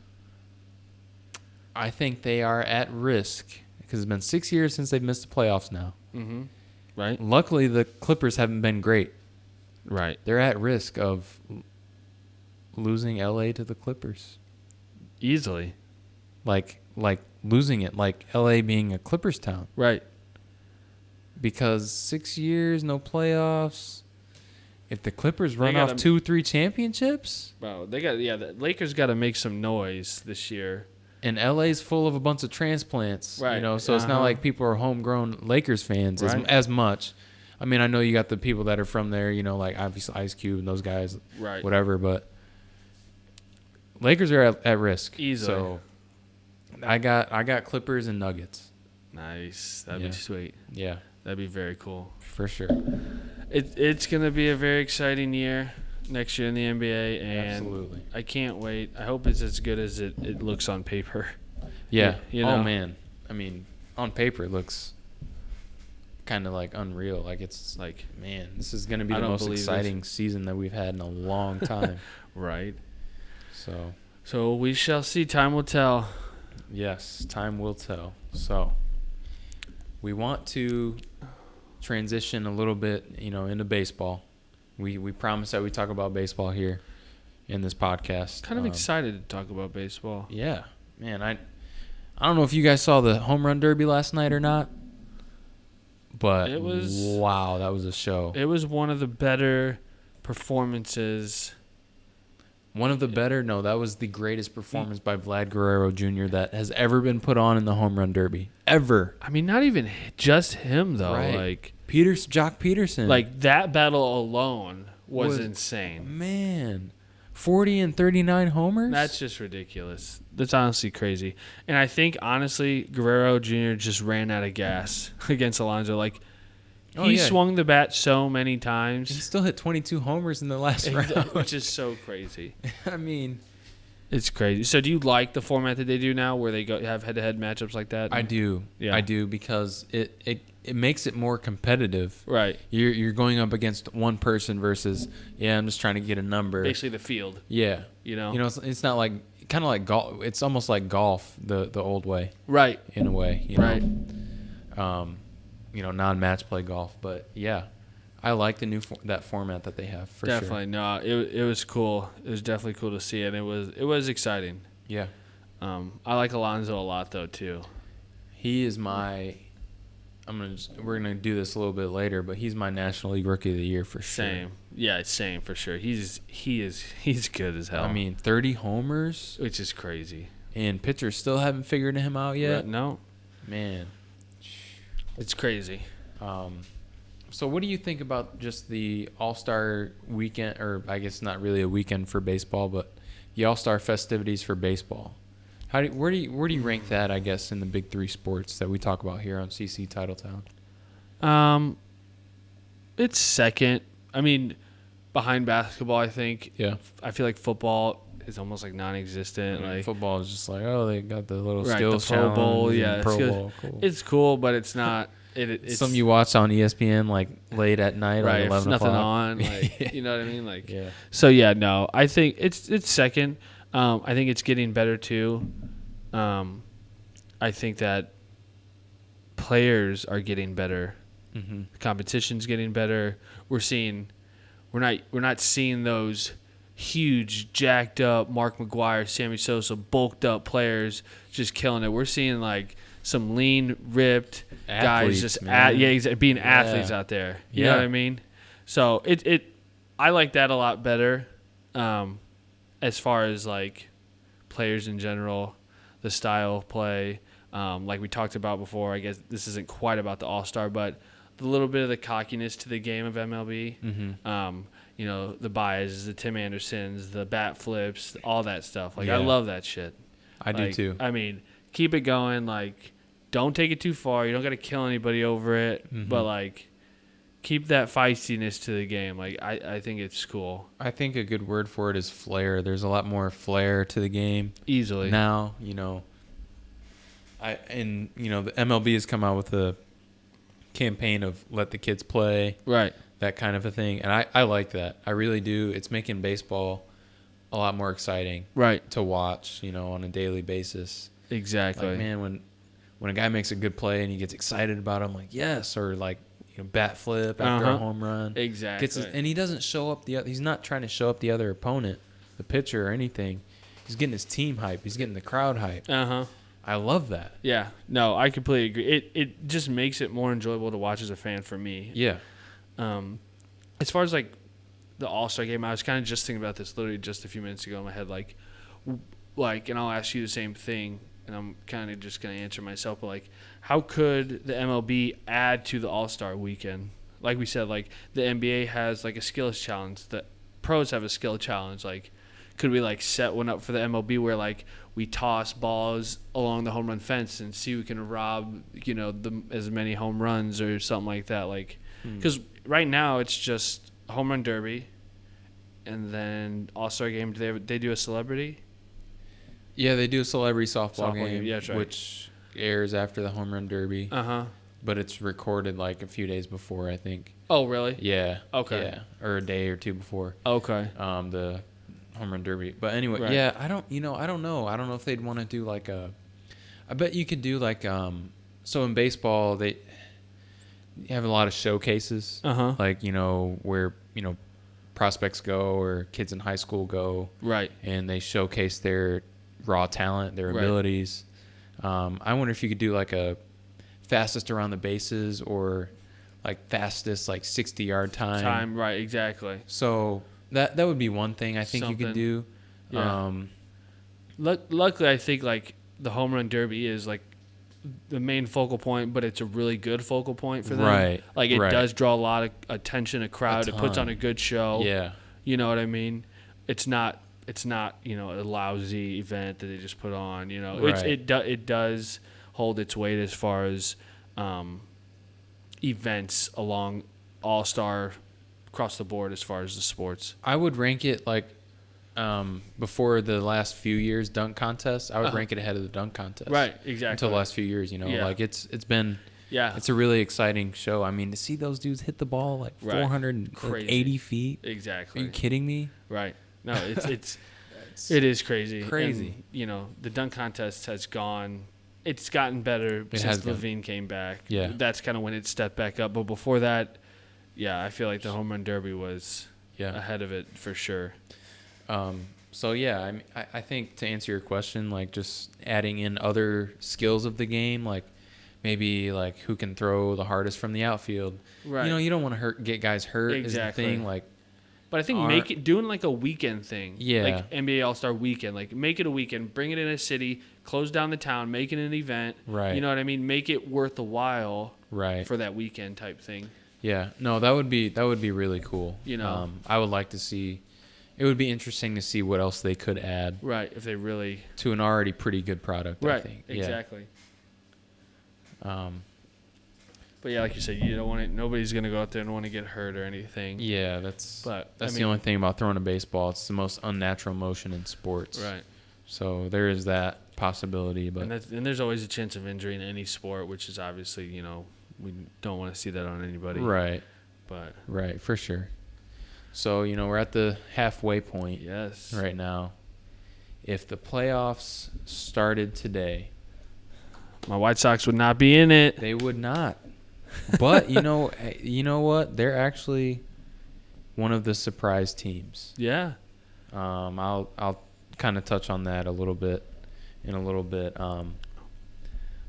I think they are at risk because it's been 6 years since they've missed the playoffs now. Mm-hmm. Right. Luckily, the Clippers haven't been great. Right. They're at risk of losing LA to the Clippers. Easily. Like losing it, like LA being a Clippers town. Right. Because 6 years, no playoffs. If the Clippers run off 2-3 championships. Bro, the Lakers got to make some noise this year. And LA's full of a bunch of transplants. Right. So it's not like people are homegrown Lakers fans as much. I mean, I know you got the people that are from there, like obviously Ice Cube and those guys, right? Whatever, but Lakers are at risk. Easily. So I got Clippers and Nuggets. Nice. That'd be sweet. Yeah. That'd be very cool. For sure. It's going to be a very exciting year next year in the NBA, and absolutely. I can't wait. I hope it's as good as it looks on paper. Yeah. Oh, man. I mean, on paper it looks kind of like unreal. Like it's like, man, this is going to be the most exciting season that we've had in a long time. Right. So we shall see. Time will tell. Yes, time will tell. So we want to transition a little bit, into baseball. We promise that we talk about baseball here in this podcast. Kind of excited to talk about baseball. Yeah, man. I don't know if you guys saw the home run derby last night or not, but wow, that was a show. It was one of the better performances. One of the better? No, that was the greatest performance by Vlad Guerrero Jr. that has ever been put on in the home run derby. Ever. I mean, not even just him, though. Right. Like Jock Peterson. Like, that battle alone was insane. Man. 40 and 39 homers? That's just ridiculous. That's honestly crazy. And I think, honestly, Guerrero Jr. just ran out of gas against Alonso. Like, he swung the bat so many times. He still hit 22 homers in the last round. Which is so crazy. I mean, it's crazy. So do you like the format that they do now where they have head-to-head matchups like that? I do. Yeah. I do because it makes it more competitive. Right. You're going up against one person versus, I'm just trying to get a number. Basically the field. Yeah. It's not like, kind of like golf. It's almost like golf the old way. Right. In a way. Right. Non-match play golf. But, yeah, I like the new that format that they have, for sure. Definitely. No, it was cool. It was definitely cool to see, and it was exciting. Yeah. I like Alonso a lot, though, too. He is my we're going to do this a little bit later, but he's my National League Rookie of the Year for sure. Same. Yeah, same for sure. He's good as hell. I mean, 30 homers. Which is crazy. And pitchers still haven't figured him out yet. Right, no. Man. It's crazy. So what do you think about just the All-Star weekend, or I guess not really a weekend for baseball, but the All-Star festivities for baseball? Where do you rank that, I guess, in the big three sports that we talk about here on CC TitleTown? It's second. I mean, behind basketball, I think. Yeah. I feel like football is almost like non-existent. I mean, like football is just like, they got the little right, skills the Pro Bowl, yeah, Pro Bowl. Cool. It's cool, but it's not. It's something you watch on ESPN like late at night, right? Like 11 nothing o'clock. on, like you know what I mean, like. Yeah. So yeah, no, I think it's second. I think it's getting better too. I think that players are getting better. Mm-hmm. The competition's getting better. We're not seeing those huge, jacked up Mark McGwire, Sammy Sosa, bulked up players just killing it. We're seeing like some lean, ripped athletes, guys just being athletes out there. You know what I mean? So I like that a lot better. As far as like players in general, the style of play, like we talked about before. I guess this isn't quite about the All-Star, but little bit of the cockiness to the game of MLB. Mm-hmm. The biases, the Tim Andersons, the bat flips, all that stuff. Like, I love that shit. I do too. I mean, keep it going. Like, don't take it too far. You don't got to kill anybody over it. Mm-hmm. But, like, keep that feistiness to the game. Like, I think it's cool. I think a good word for it is flair. There's a lot more flair to the game. Easily. Now, the MLB has come out with a campaign of let the kids play. Right. That kind of a thing. And I like that. I really do. It's making baseball a lot more exciting. Right. To watch, on a daily basis. Exactly. Like, man, when a guy makes a good play and he gets excited about it, I'm like, yes. Or like, bat flip after a home run. Exactly. And he doesn't show up he's not trying to show up the other opponent, the pitcher or anything. He's getting his team hype. He's getting the crowd hype. I love that. Yeah. No, I completely agree. It just makes it more enjoyable to watch as a fan for me. Yeah. As far as like the All-Star game, I was kind of just thinking about this literally just a few minutes ago in my head. Like, and I'll ask you the same thing, and I'm kind of just going to answer myself. But like, how could the MLB add to the All-Star weekend? Like we said, like the NBA has like a skills challenge. The pros have a skill challenge. Like, could we like set one up for the MLB where like we toss balls along the home run fence and see who can rob as many home runs or something like that? Like, because right now it's just home run derby, and then All-Star game. Do they do a celebrity? Yeah, they do a celebrity softball game, yeah, that's right. which airs after the home run derby. But it's recorded like a few days before, I think. Oh, really? Yeah. Okay. Yeah, or a day or two before. Okay. The home run derby. But anyway, right. Yeah, I don't know. I don't know if they'd want to do like I bet you could do like so in baseball they have a lot of showcases. Like, where, prospects go or kids in high school go. Right. And they showcase their raw talent, their abilities. I wonder if you could do like a fastest around the bases or like fastest like 60-yard time. Right, exactly. So that would be one thing I think you could do. Yeah. Luckily, I think like the home run derby is like the main focal point, but it's a really good focal point for them. Right. Like it does draw a lot of attention, a crowd. It puts on a good show. Yeah. You know what I mean? It's not a lousy event that they just put on. Right. It does hold its weight as far as events along All-Star across the board as far as the sports. I would rank it like before the last few years dunk contests. I would rank it ahead of the dunk contest. Right, exactly. Until the last few years, like it's been. Yeah. It's a really exciting show. I mean, to see those dudes hit the ball like 480 feet. Exactly. Are you kidding me? Right. No, it is crazy. Crazy. And, the dunk contest has it's gotten better since Levine came back. Yeah. That's kind of when it stepped back up. But before that, yeah, I feel like the home run derby was ahead of it for sure. So, yeah, I think to answer your question, like just adding in other skills of the game, like maybe like who can throw the hardest from the outfield. Right. You don't want to get guys hurt exactly. is the thing. Like, but I think doing like a weekend thing. Yeah. Like NBA All-Star weekend. Like make it a weekend. Bring it in a city. Close down the town. Make it an event. Right. You know what I mean? Make it worth the while. Right. For that weekend type thing. Yeah. No, that would be really cool. I would like to see. It would be interesting to see what else they could add. Right. If they really to an already pretty good product. Right. I think. Exactly. But yeah, like you said, you don't want it. Nobody's gonna go out there and want to get hurt or anything. Yeah, that's the only thing about throwing a baseball. It's the most unnatural motion in sports. Right. So there is that possibility, but and there's always a chance of injury in any sport, which is obviously we don't want to see that on anybody. Right. But right, for sure. So we're at the halfway point. Yes. Right now, if the playoffs started today, my White Sox would not be in it. They would not. But you know what? They're actually one of the surprise teams. Yeah. I'll kind of touch on that in a little bit.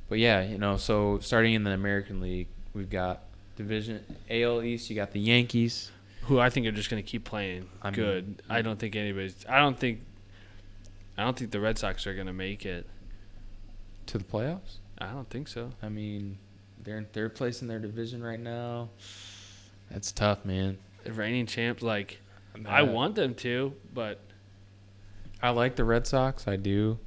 But yeah, so starting in the American League, we've got Division AL East. You got the Yankees, who I think are just going to keep playing good. I don't think the Red Sox are going to make it to the playoffs. I don't think so. I mean, They're in third place in their division right now. That's tough, man. The reigning champs, like, I want them to, but I like the Red Sox. I do.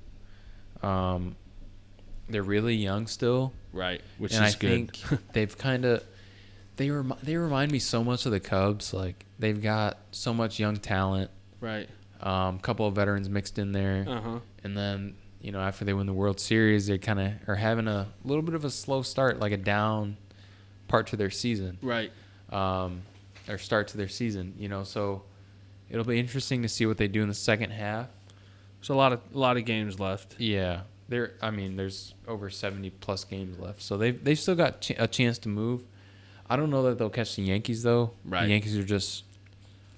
They're really young still, right? Which and is good. I think they've kind of they remind me so much of the Cubs. Like they've got so much young talent, right? Couple of veterans mixed in there, and then after they win the World Series, they kind of are having a little bit of a slow start, like a down part to their season, right? Or start to their season, So it'll be interesting to see what they do in the second half. There's a lot of games left. Yeah, there's over 70 plus games left, so they've still got a chance to move. I don't know that they'll catch the Yankees though. Right. The Yankees are just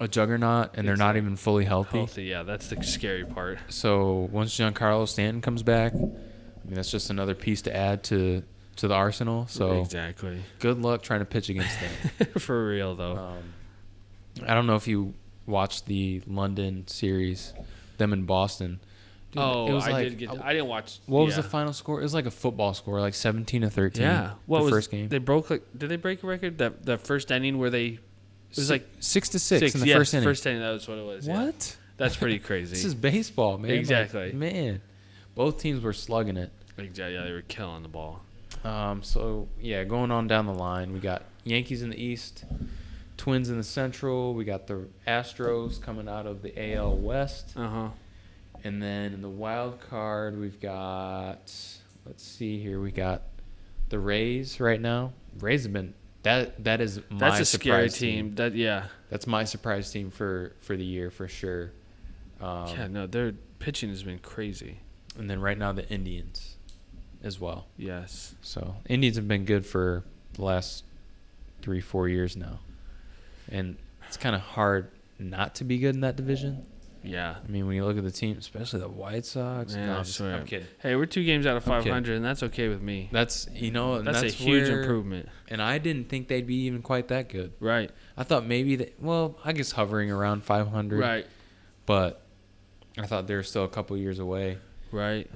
a juggernaut, and they're not even fully healthy. Yeah, that's the scary part. So once Giancarlo Stanton comes back, that's just another piece to add to the arsenal. So exactly. Good luck trying to pitch against them. For real though. I don't know if you watched the London series, them in Boston. Dude, it was I didn't watch. What was the final score? It was like a football score, like 17-13. Yeah. First game? They broke. Did they break a record? That first inning where they. It was like 6-6 in the first inning. First inning, that was what it was. What? Yeah. That's pretty crazy. This is baseball, man. Exactly. Like, man, both teams were slugging it. Exactly. Yeah, they were killing the ball. So going on down the line, we got Yankees in the East, Twins in the Central. We got the Astros coming out of the AL West. And then in the wild card, we've got. Let's see here. We got the Rays right now. Rays have been. That is my That's a scary surprise team. That's my surprise team for the year for sure. Their pitching has been crazy. And then right now the Indians as well. Yes. So Indians have been good for the last 3-4 years now. And it's kind of hard not to be good in that division. Yeah. I mean, when you look at the team, especially the White Sox. Man, I'm kidding. Hey, we're 2 games out of 500, and that's okay with me. That's a huge improvement. And I didn't think they'd be even quite that good. Right. I thought maybe I guess hovering around 500. Right. But I thought they were still a couple years away. Right.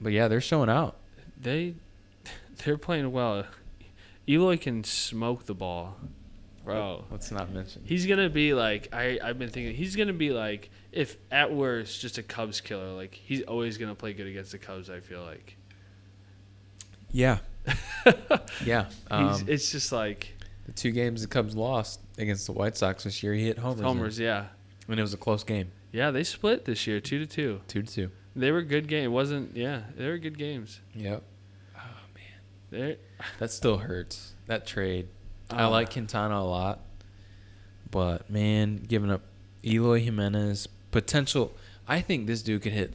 But yeah, they're showing out. They're playing well. Eloy can smoke the ball. Bro, let's not mention. He's gonna be like I've been thinking. He's gonna be like, if at worst just a Cubs killer. Like he's always gonna play good against the Cubs. I feel like. Yeah. Yeah. It's just like the 2 games the Cubs lost against the White Sox this year. He hit homers. Yeah. And it was a close game. Yeah, they split this year, 2-2. 2-2. They were good games. They were good games. Yep. Oh man. That still hurts. That trade. I like Quintana a lot, but man, giving up Eloy Jimenez potential. I think this dude could hit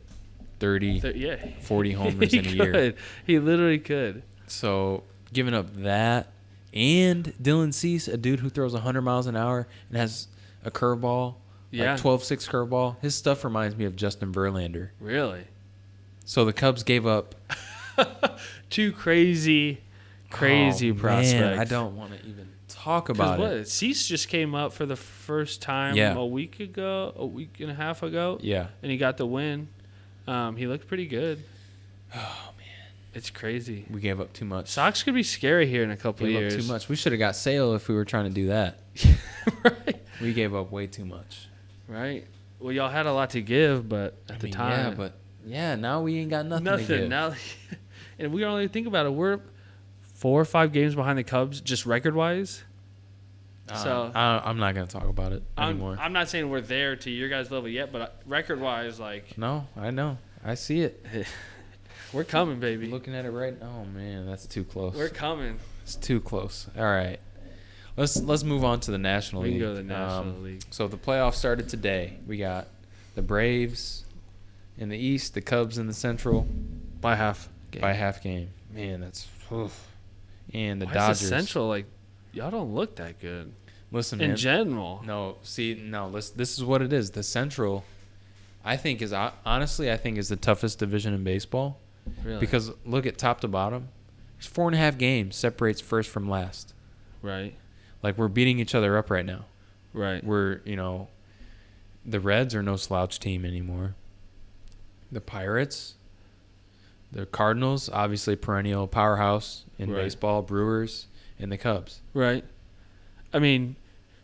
40 homers in a year. He literally could. So giving up that and Dylan Cease, a dude who throws 100 miles an hour and has a curveball, like 12-6 curveball. His stuff reminds me of Justin Verlander. Really? So the Cubs gave up 2 crazy prospects. Man, I don't want to even talk about it. Cease just came up for the first time a week and a half ago. Yeah. And he got the win. He looked pretty good. Oh, man. It's crazy. We gave up too much. Sox could be scary here in a couple of years. Too much. We should have got Sale if we were trying to do that. Right. We gave up way too much. Right. Well, y'all had a lot to give, but at the time. Yeah, but now we ain't got nothing to give. Now, and we only think about it. We're 4 or 5 games behind the Cubs, just record-wise. So I'm not going to talk about it anymore. I'm not saying we're there to your guys' level yet, but record-wise, like... No, I know. I see it. We're coming, baby. Looking at it right now. Oh, man, that's too close. We're coming. It's too close. All right. Let's move on to the National League. We can go to the National League. So the playoffs started today. We got the Braves in the East, the Cubs in the Central. By half game. Man, that's... Oof. And the Why Dodgers. Is the Central, like, y'all don't look that good. Listen, man. In general. No, this is what it is. The Central, I think is the toughest division in baseball. Really? Because look at top to bottom. There's 4.5 games separates first from last. Right. Like, we're beating each other up right now. Right. We're, the Reds are no slouch team anymore. The Pirates, The Cardinals, obviously perennial powerhouse in baseball, Brewers, and the Cubs. Right. I mean,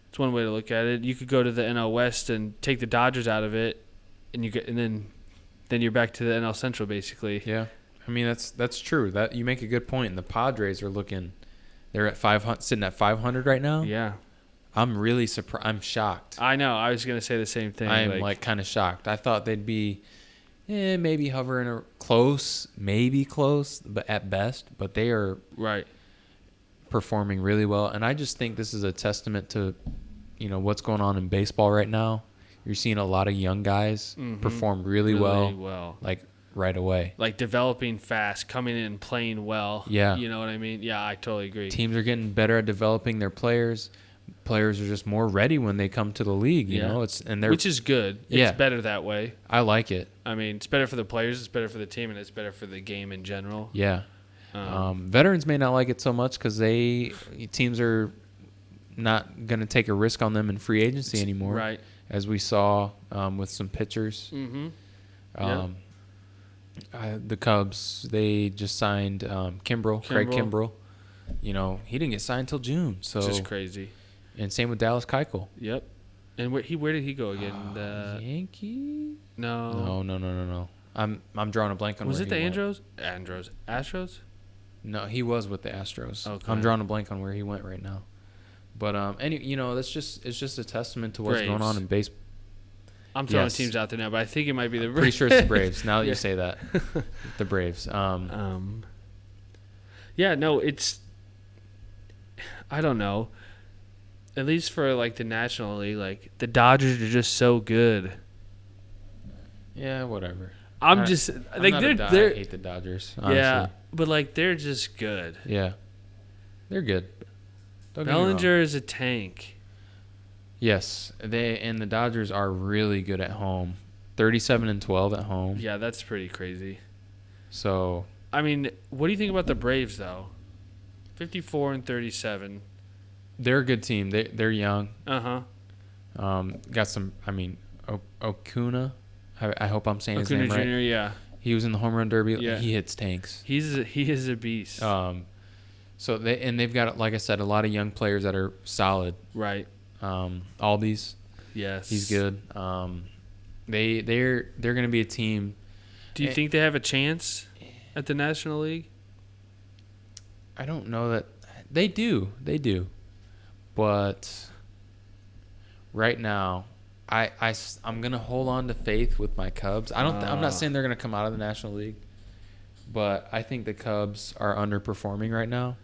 it's one way to look at it. You could go to the NL West and take the Dodgers out of it, and then you're back to the NL Central basically. Yeah. I mean, that's true. That you make a good point. And the Padres are they're at 500, sitting at 500 right now. Yeah. I'm really surprised. I'm shocked. I know. I was going to say the same thing. I'm kind of shocked. I thought they'd be maybe hovering close, but at best. But they are performing really well. And I just think this is a testament to, what's going on in baseball right now. You're seeing a lot of young guys perform really well. Like right away. Like developing fast, coming in and playing well. Yeah. You know what I mean? Yeah, I totally agree. Teams are getting better at developing their players. Players are just more ready when they come to the league, you know. Which is good. It's better that way. I like it. I mean, it's better for the players, it's better for the team, and it's better for the game in general. Yeah. Veterans may not like it so much because teams are not going to take a risk on them in free agency anymore. Right. As we saw with some pitchers. Mm-hmm. The Cubs, they just signed Craig Kimbrell. He didn't get signed until June. So which is crazy. And same with Dallas Keuchel. Yep. And where did he go again? Yankee? No. No. I'm drawing a blank on. Was where it the he went. Astros? No, he was with the Astros. Okay. I'm drawing a blank on where he went right now. But it's just a testament to what's going on in baseball. I'm throwing teams out there now, but I think it might be the Braves. Pretty sure it's the Braves. Now that you say that, the Braves. Yeah, no, it's. I don't know. At least for like the National League, like the Dodgers are just so good. Yeah, whatever. I hate the Dodgers. Honestly. Yeah, but like they're just good. Yeah, they're good. Bellinger is a tank. Yes, the Dodgers are really good at home. 37-12 at home. Yeah, that's pretty crazy. So, I mean, what do you think about the Braves though? 54-37. They're a good team. They're young. Got some. I mean, Okuna. I hope I'm saying his name Jr., right. Yeah. He was in the home run derby. Yeah. He hits tanks. He is a beast. So they've got, like I said, a lot of young players that are solid. Right. Aldi's. Yes. He's good. They're going to be a team. Do you think they have a chance at the National League? I don't know that they do. They do. But right now, I'm gonna hold on to faith with my Cubs. I'm not saying they're gonna come out of the National League, but I think the Cubs are underperforming right now,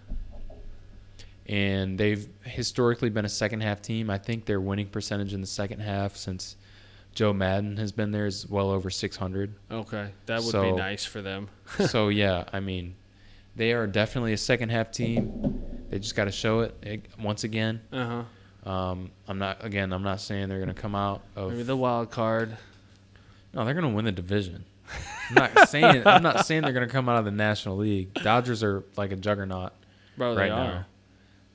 and they've historically been a second half team. I think their winning percentage in the second half since Joe Madden has been there is well over 600. Okay, that would be nice for them. So yeah, I mean, they are definitely a second half team. They just got to show it once again. I'm not saying they're going to come out of maybe the wild card. No, they're going to win the division. I'm not saying they're going to come out of the National League. Dodgers are like a juggernaut. Bro, right they now. are.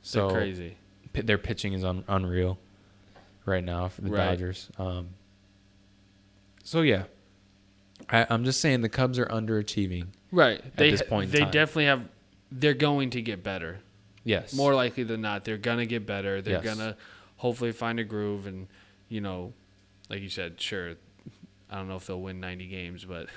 So they're crazy. Their pitching is unreal right now for the Dodgers. So yeah, I'm just saying the Cubs are underachieving. Right. At this point in time. They definitely have. They're going to get better. Yes. More likely than not, they're going to get better. They're Yes. going to hopefully find a groove. And, like you said, sure, I don't know if they'll win 90 games, but.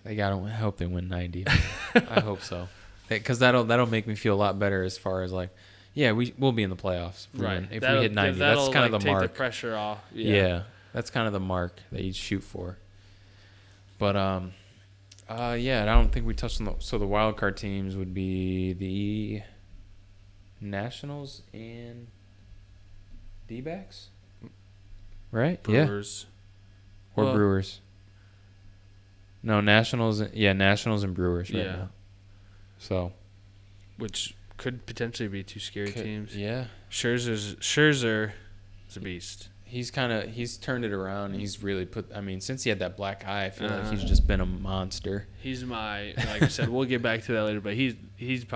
I hope they win 90. I hope so. Because that'll make me feel a lot better as far as like, yeah, we'll be in the playoffs. If we hit 90, that's kind of the mark. Take the pressure off. Yeah, that's kind of the mark that you shoot for. But, I don't think we touched on so the wild card teams would be the Nationals and D-backs, right? Brewers. Yeah. Or Brewers. No, Nationals and Brewers right now. So, which could potentially be two scary teams. Yeah. Scherzer is a beast. He's turned it around. He's really since he had that black eye, I feel like he's just been a monster. He's like I said, we'll get back to that later, but he'll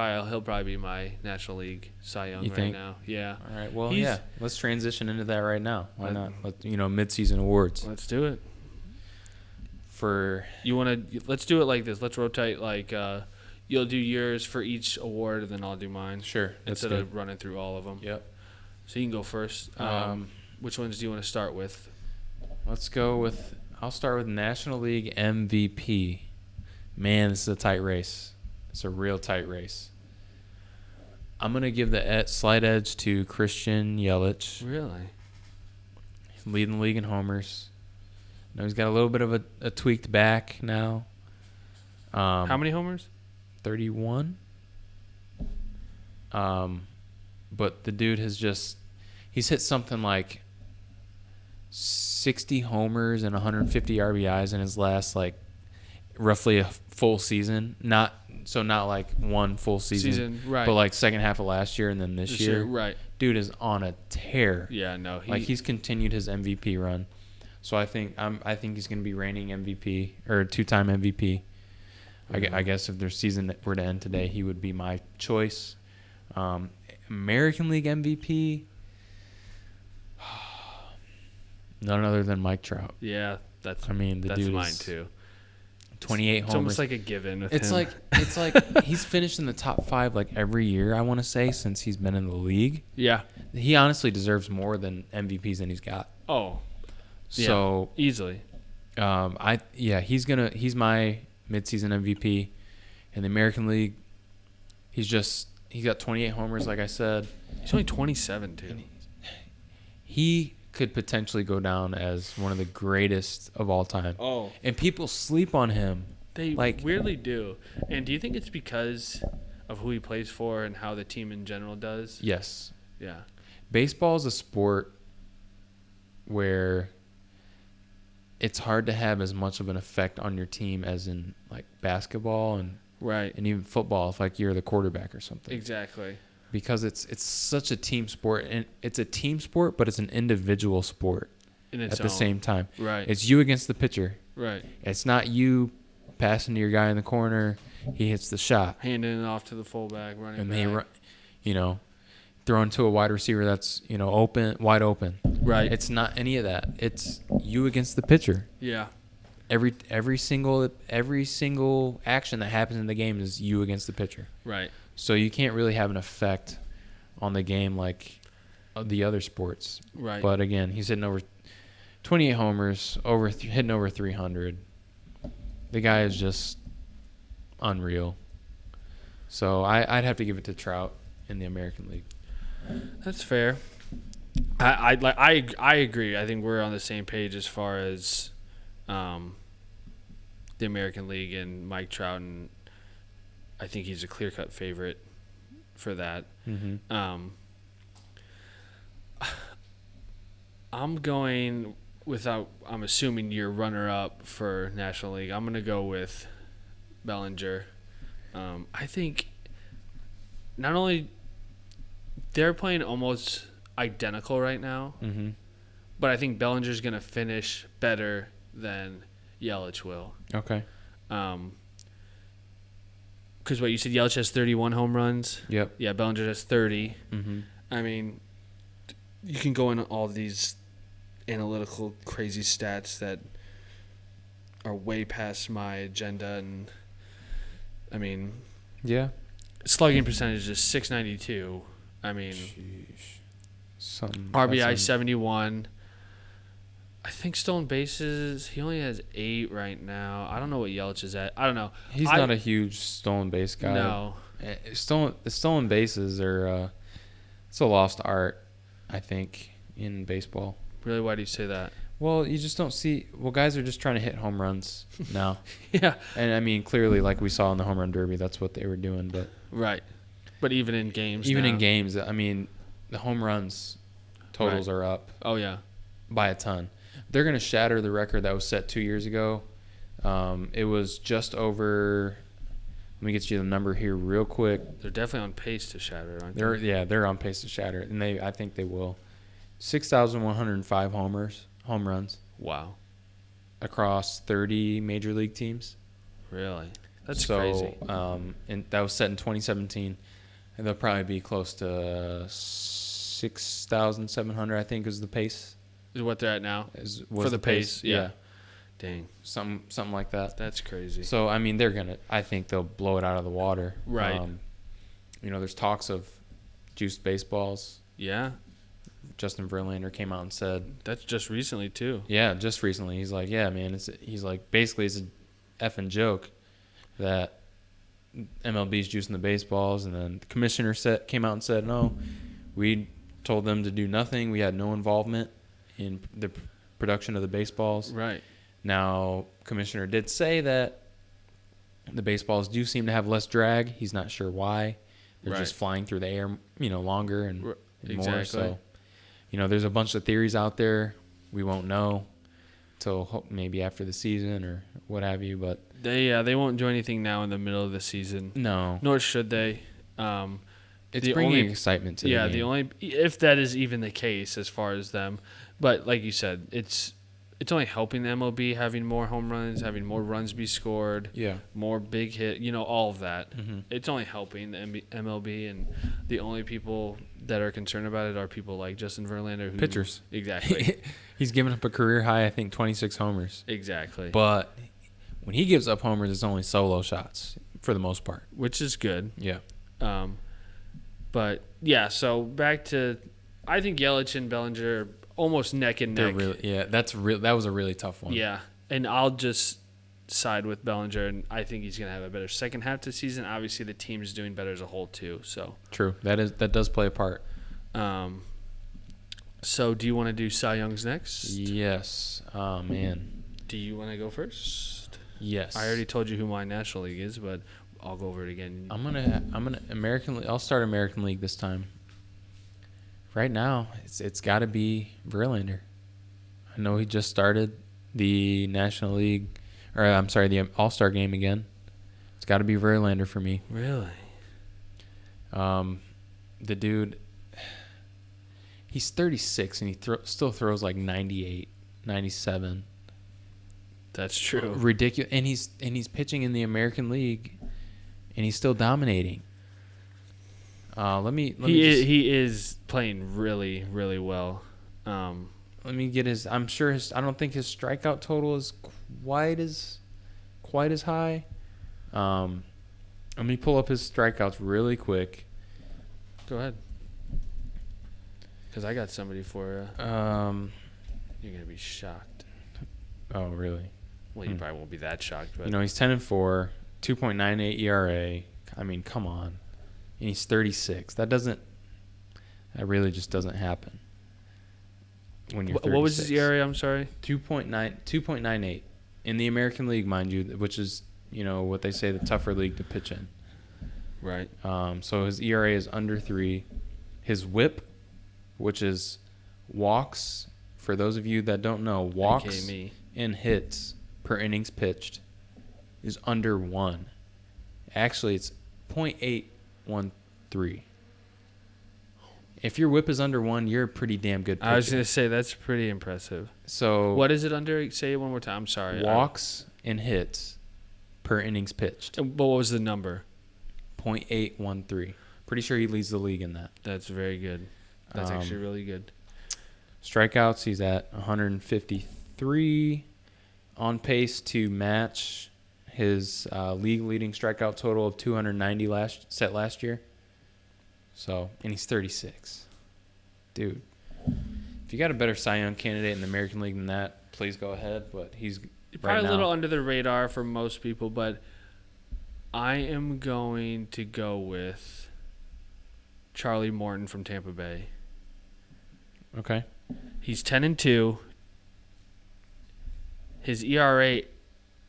probably be my National League Cy Young right now. Yeah. All right. Well, let's transition into that right now. Why not? Mid-season awards. Let's do it. for let's do it like this. Let's rotate like you'll do yours for each award, and then I'll do mine. Sure. Instead of running through all of them. Yep. So you can go first. Which ones do you want to start with? I'll start with National League MVP. Man, this is a tight race. It's a real tight race. I'm going to give the slight edge to Christian Yelich. Really? He's leading the league in homers. Now he's got a little bit of a tweaked back now. How many homers? 31. But the dude he's hit something like 60 homers and 150 RBIs in his last roughly a full season. Not like one full season, right? But like second half of last year and then this year, right? Dude is on a tear. Yeah, no, he's continued his MVP run. So I think he's going to be reigning MVP or two-time MVP. Mm-hmm. I guess if their season were to end today, he would be my choice. American League MVP. None other than Mike Trout. Yeah, that's dude mine too. 28 homers. It's almost like a given with it's him. It's like he's finished in the top 5 like every year, I want to say, since he's been in the league. Yeah. He honestly deserves more than MVPs than he's got. Oh. So yeah, easily. He's my midseason MVP. In the American League, he's got 28 homers, like I said. He's only 27 too. He could potentially go down as one of the greatest of all time. Oh. And people sleep on him. They weirdly do. And do you think it's because of who he plays for and how the team in general does? Yes. Yeah. Baseball is a sport where it's hard to have as much of an effect on your team as in like basketball and right, and even football if like you're the quarterback or something. Exactly. Because it's such a team sport, and it's a team sport, but it's an individual sport at the same time. Right. It's you against the pitcher. Right. It's not you passing to your guy in the corner. He hits the shot, handing it off to the fullback, running and back. Throwing to a wide receiver that's wide open. Right. It's not any of that. It's you against the pitcher. Yeah. Every single action that happens in the game is you against the pitcher. Right. So you can't really have an effect on the game like the other sports. Right. But again, he's hitting over 28 homers, hitting over 300. The guy is just unreal. So I'd have to give it to Trout in the American League. That's fair. I agree. I think we're on the same page as far as the American League and Mike Trout, and I think he's a clear-cut favorite for that. Mm-hmm. I'm going without. I'm assuming you're runner-up for National League. I'm going to go with Bellinger. I think not only they're playing almost identical right now, mm-hmm. but I think Bellinger's going to finish better than Yelich will. Okay. Because what you said, Yelich has 31 home runs. Yep. Yeah, Bellinger has 30. Mm-hmm. I mean, you can go into all these analytical crazy stats that are way past my agenda, and I mean, yeah, slugging percentage is .692. I mean, RBI 71. I think stolen bases, he only has 8 right now. I don't know what Yelich is at. I don't know. He's not a huge stolen base guy. No. The stolen bases are it's a lost art, I think, in baseball. Really? Why do you say that? Well, you just don't see – well, guys are just trying to hit home runs now. Yeah. And, I mean, clearly, like we saw in the home run derby, that's what they were doing. But right. But even in games in games, I mean, the home runs totals are up. Oh, yeah. By a ton. They're going to shatter the record that was set 2 years ago. It was just over – let me get you the number here real quick. They're definitely on pace to shatter, aren't they? They're on pace to shatter it, and I think they will. 6,105 home runs. Wow. Across 30 major league teams. Really? That's crazy. And that was set in 2017, and they'll probably be close to 6,700. I think is the pace. Is what they're at now was for the pace. Yeah. Dang. Something like that. That's crazy. So, I mean, I think they'll blow it out of the water. Right. There's talks of juiced baseballs. Yeah. Justin Verlander came out and said. That's just recently, too. Yeah, just recently. He's like, yeah, man. He's like, basically, it's a effing joke that MLB's juicing the baseballs. And then the commissioner came out and said, no, we told them to do nothing. We had no involvement in the production of the baseballs. Right. Now, commissioner did say that the baseballs do seem to have less drag. He's not sure why. They're just flying through the air, longer and more. So, there's a bunch of theories out there. We won't know till maybe after the season or what have you. But they won't do anything now in the middle of the season. No. Nor should they. It's bringing excitement to the game. The only if that is even the case as far as them. But like you said, it's only helping the MLB having more home runs, having more runs be scored, more big hit, all of that. Mm-hmm. It's only helping the MLB, and the only people that are concerned about it are people like Justin Verlander. Pitchers. Exactly. He's given up a career high, I think, 26 homers. Exactly. But when he gives up homers, it's only solo shots for the most part. Which is good. Yeah. But, yeah, so back to – I think Yelich and Bellinger – almost neck and neck. That was a really tough one. Yeah, and I'll just side with Bellinger, and I think he's going to have a better second half of the season. Obviously, the team's doing better as a whole too. So true. That does play a part. So do you want to do Cy Young's next? Yes. Oh man. Do you want to go first? Yes. I already told you who my National League is, but I'll go over it again. I'm gonna American League. I'll start American League this time. Right now, it's got to be Verlander. I know he just started the National League, the All-Star game again. It's got to be Verlander for me. Really? The dude, he's 36 and he still throws like 98, 97. That's true. Ridiculous, and he's pitching in the American League, and he's still dominating. He is playing really, really well. Let me get his. I'm sure I don't think his strikeout total is quite as high. Let me pull up his strikeouts really quick. Go ahead. Because I got somebody for you. You're gonna be shocked. Oh, really? Well, you probably won't be that shocked, but he's 10-4, 2.98 ERA. I mean, come on. And he's 36. That really just doesn't happen when you're 36. What was his ERA? I'm sorry. 2.98 in the American League, mind you, which is what they say the tougher league to pitch in. Right. So his ERA is under 3. His WHIP, which is walks. For those of you that don't know, walks and hits per innings pitched, is under 1. Actually, it's 0.813. If your WHIP is under 1, you're a pretty damn good pitcher. I was going to say, that's pretty impressive. So what is it under? Say it one more time. I'm sorry. Walks and hits per innings pitched. But what was the number? 0.813. Pretty sure he leads the league in that. That's very good. That's actually really good. Strikeouts, he's at 153. On pace to match his league-leading strikeout total of 290 last year. So, and he's 36. Dude, if you got a better Cy Young candidate in the American League than that, please go ahead. But he's probably a little under the radar for most people, but I am going to go with Charlie Morton from Tampa Bay. Okay. He's 10-2. His ERA,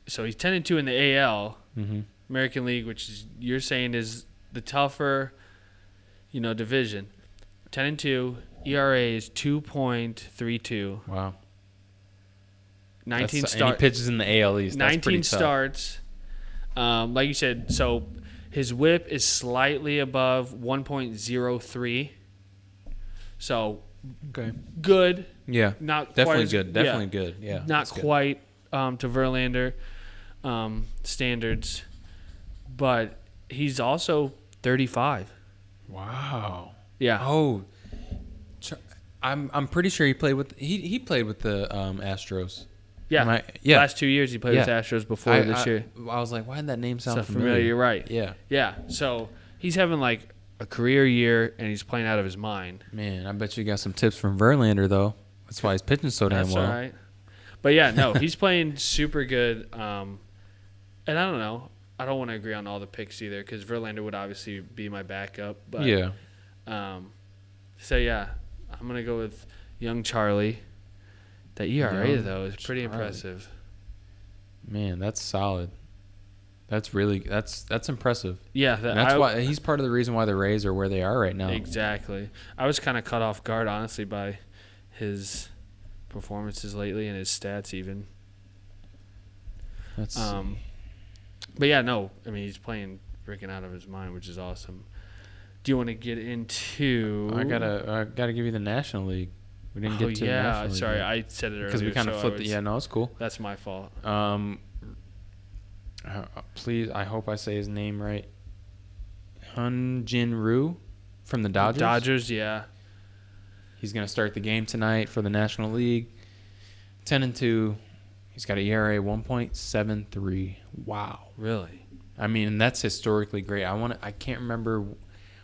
so he's 10-2 in the AL, American League, which is you're saying is the tougher, division. 10-2, ERA is 2.32. Wow. 19 starts. And he pitches in the AL East. That's 19 starts. Like you said, so his WHIP is slightly above 1.03. So good. Yeah. Not definitely quite good. Definitely good. Yeah. Not quite to Verlander standards, but he's also 35. Wow. Yeah. Oh, I'm pretty sure he played with the Astros. Yeah. Yeah. Last 2 years he played with Astros before this year. I was like, why did that name sound familiar? You're right. Yeah. Yeah. So he's having like a career year, and he's playing out of his mind. Man, I bet you got some tips from Verlander, though. That's why he's pitching so damn well. That's all right. But, yeah, no, he's playing super good. And I don't know. I don't want to agree on all the picks either because Verlander would obviously be my backup. But, yeah. So, yeah, I'm going to go with young Charlie. That ERA, though, is pretty impressive. Man, that's solid. That's really that's impressive. Yeah, that's why he's part of the reason why the Rays are where they are right now. Exactly. I was kind of caught off guard, honestly, by his performances lately and his stats even. Let's see. But yeah, no, I mean he's playing freaking out of his mind, which is awesome. Do you want to get into? I gotta give you the National League. We didn't get to the National League. Sorry, I said it earlier because we kind of flipped it. Yeah, no, it's cool. That's my fault. Please, I hope I say his name right. Hyun-Jin Ryu from the Dodgers. Dodgers, yeah. He's going to start the game tonight for the National League. 10-2. He's got an ERA 1.73. Wow. Really? I mean, that's historically great. I can't remember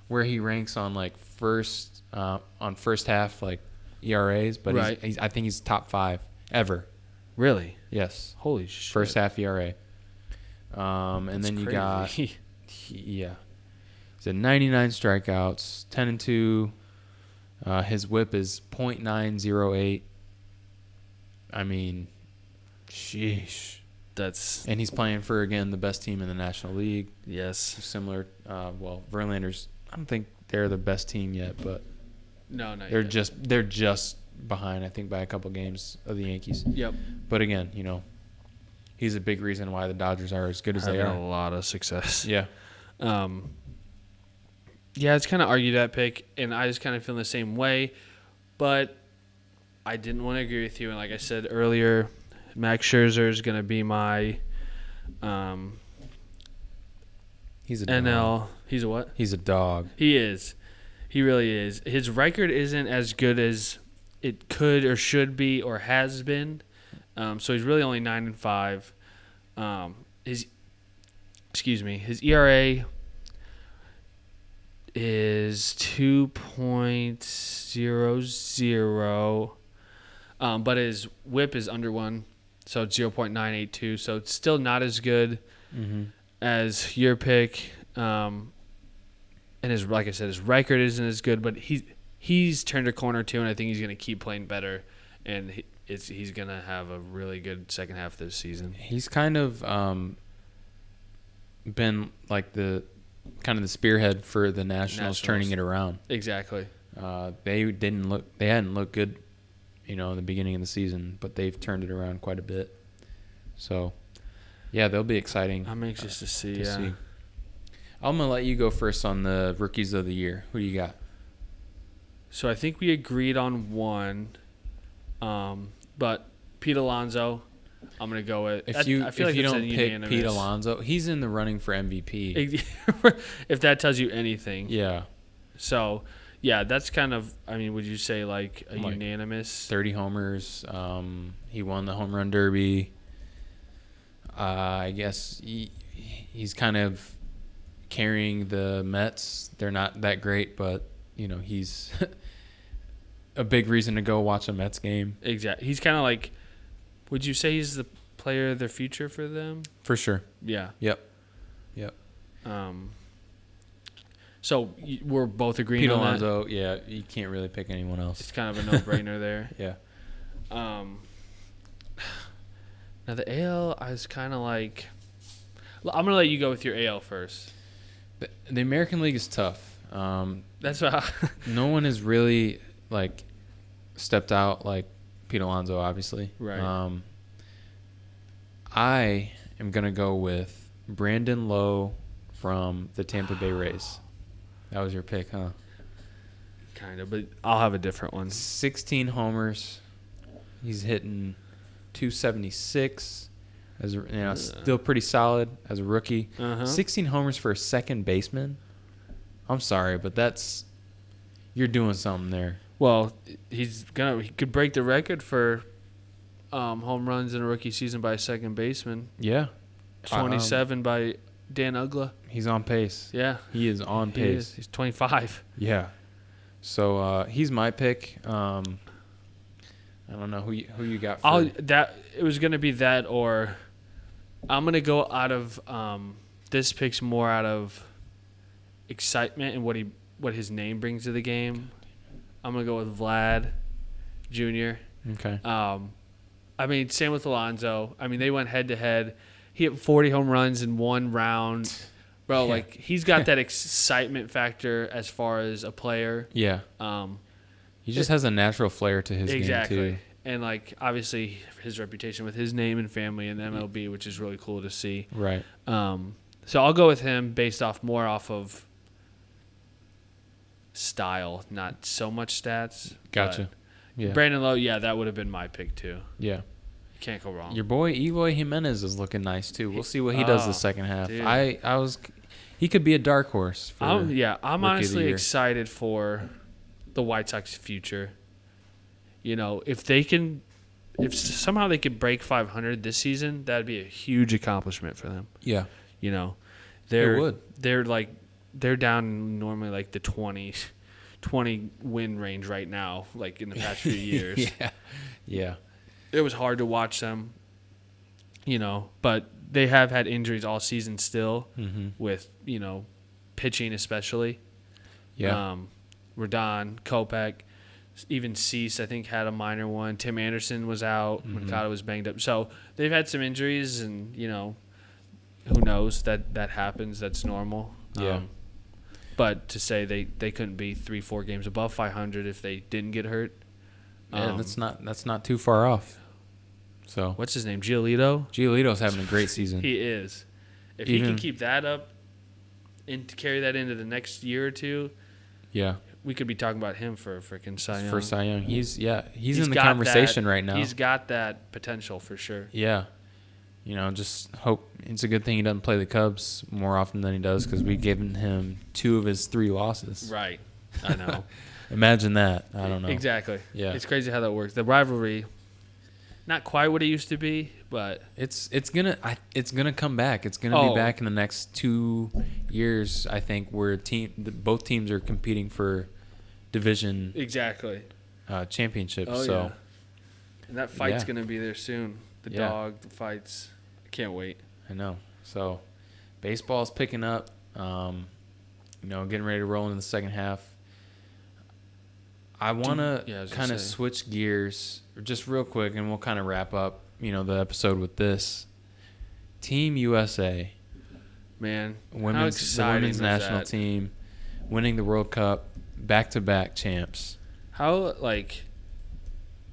where he ranks on like first half like ERAs, but right. I think he's top 5 ever. Really? Yes. Holy shit. First half ERA. And that's then you crazy. got he's at 99 strikeouts, 10-2. His whip is .908. I mean, sheesh. And he's playing for again the best team in the National League. Yes. Similar. Verlander's. I don't think they're the best team yet, but no, they're just behind. I think by a couple games of the Yankees. Yep. But again, he's a big reason why the Dodgers are as good as they are. A lot of success. Yeah. Yeah, it's kind of argue that pick, and I just kind of feel the same way. But I didn't want to agree with you. And like I said earlier, Max Scherzer is going to be my he's a NL. dog. He's a what? He's a dog. He is. He really is. His record isn't as good as it could or should be or has been. So he's really only 9-5. His ERA is 2.00. But his whip is under 1, so it's 0.982. So it's still not as good as your pick. And like I said, his record isn't as good, but he's turned a corner too, and I think he's going to keep playing better, and he's going to have a really good second half of this season. He's kind of been like the spearhead for the Nationals turning it around. Exactly. They hadn't looked good, in the beginning of the season, but they've turned it around quite a bit. So, yeah, they'll be exciting. I'm anxious to see. I'm going to let you go first on the Rookies of the Year. Who do you got? So I think we agreed on one, but Pete Alonso, I'm going to go with. If you don't pick Pete Alonso, he's in the running for MVP. If that tells you anything. Yeah. So, yeah, that's kind of, would you say like a unanimous? 30 homers. He won the home run derby. I guess he's kind of carrying the Mets. They're not that great, but he's a big reason to go watch a Mets game. Exactly. He's kind of like, would you say he's the player of the future for them? For sure. Yeah. Yep. So we're both agreeing Pete on Alonso, that? yeah, you can't really pick anyone else. It's kind of a no-brainer there. Yeah. Now the AL, I was kind of like, I'm going to let you go with your AL first. The American League is tough. That's why no one has really stepped out like Pete Alonso, obviously. Right. I am gonna go with Brandon Lowe from the Tampa Bay Rays. That was your pick, huh? Kind of, but I'll have a different one. 16 homers. He's hitting 276. Still pretty solid as a rookie. 16 homers for a second baseman. I'm sorry, but you're doing something there. Well, he could break the record for home runs in a rookie season by a second baseman. Yeah. 27 by Dan Ugla. He's on pace. Yeah. He is on pace. He's 25. Yeah. So he's my pick. I don't know who you got for it was going to be that, or I'm going to go out of this pick's more out of excitement and what his name brings to the game. I'm going to go with Vlad Jr. Okay. I mean, same with Alonso. I mean, they went head to head. He hit 40 home runs in one round. Bro, yeah. Like, he's got that excitement factor as far as a player. Yeah. He just has a natural flair to his game, too. And, like, obviously his reputation with his name and family in MLB, which is really cool to see. Right. So I'll go with him based more off of style, not so much stats. Gotcha. Yeah. Brandon Lowe, that would have been my pick, too. Yeah. Can't go wrong. Your boy Eloy Jimenez is looking nice too. We'll see what he does the second half. Dude. He could be a dark horse. I'm honestly excited for the White Sox future. You know, if somehow they could break 500 this season, that'd be a huge accomplishment for them. Yeah. You know, they're down normally like the 20 win range right now, like in the past few years. Yeah. It was hard to watch them, you know, but they have had injuries all season still with, you know, pitching especially. Yeah. Rodon, Kopech, even Cease, I think, had a minor one. Tim Anderson was out. Mercado was banged up. So they've had some injuries, and, you know, who knows? That happens. That's normal. Yeah. But to say they couldn't be 3-4 games above 500 if they didn't get hurt. Yeah, that's not too far off. So what's his name? Giolito? Giolito's having a great season. He is. If he can keep that up and to carry that into the next year or two, we could be talking about him for a freaking Cy Young. For Cy Young. He's in the conversation right now. He's got that potential for sure. Yeah. You know, just hope it's a good thing he doesn't play the Cubs more often than he does, because we've given him 2 of his 3 losses. Right. I know. Imagine that. I don't know. Exactly. Yeah. It's crazy how that works. The rivalry, not quite what it used to be, but it's gonna come back. It's gonna be back in the next 2 years, I think, where both teams are competing for division championships. Oh, so yeah. And that fight's gonna be there soon. The dog, the fights. I can't wait. I know. So baseball's picking up. You know, getting ready to roll into the second half. I want to kind of switch gears just real quick, and we'll kind of wrap up, you know, the episode with this. Team USA. Man, the women's national team winning the World Cup, back-to-back champs. How,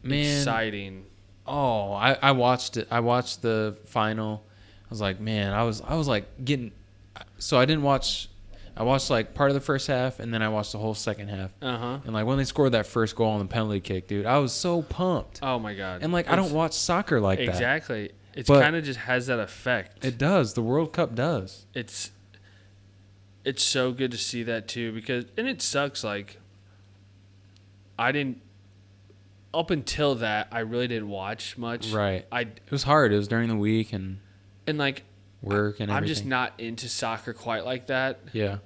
exciting. Oh, I watched it. I watched the final. I was like, man, I was like getting – so I didn't watch – I watched like part of the first half, and then I watched the whole second half. And like when they scored that first goal on the penalty kick, dude, I was so pumped. Oh my god! And like I don't watch soccer like that. Exactly. It kind of just has that effect. It does. The World Cup does. It's so good to see that too, because it sucks. Like I didn't up until that. I really didn't watch much. Right. It was hard. It was during the week and like. Work and everything. I'm just not into soccer quite like that. Yeah.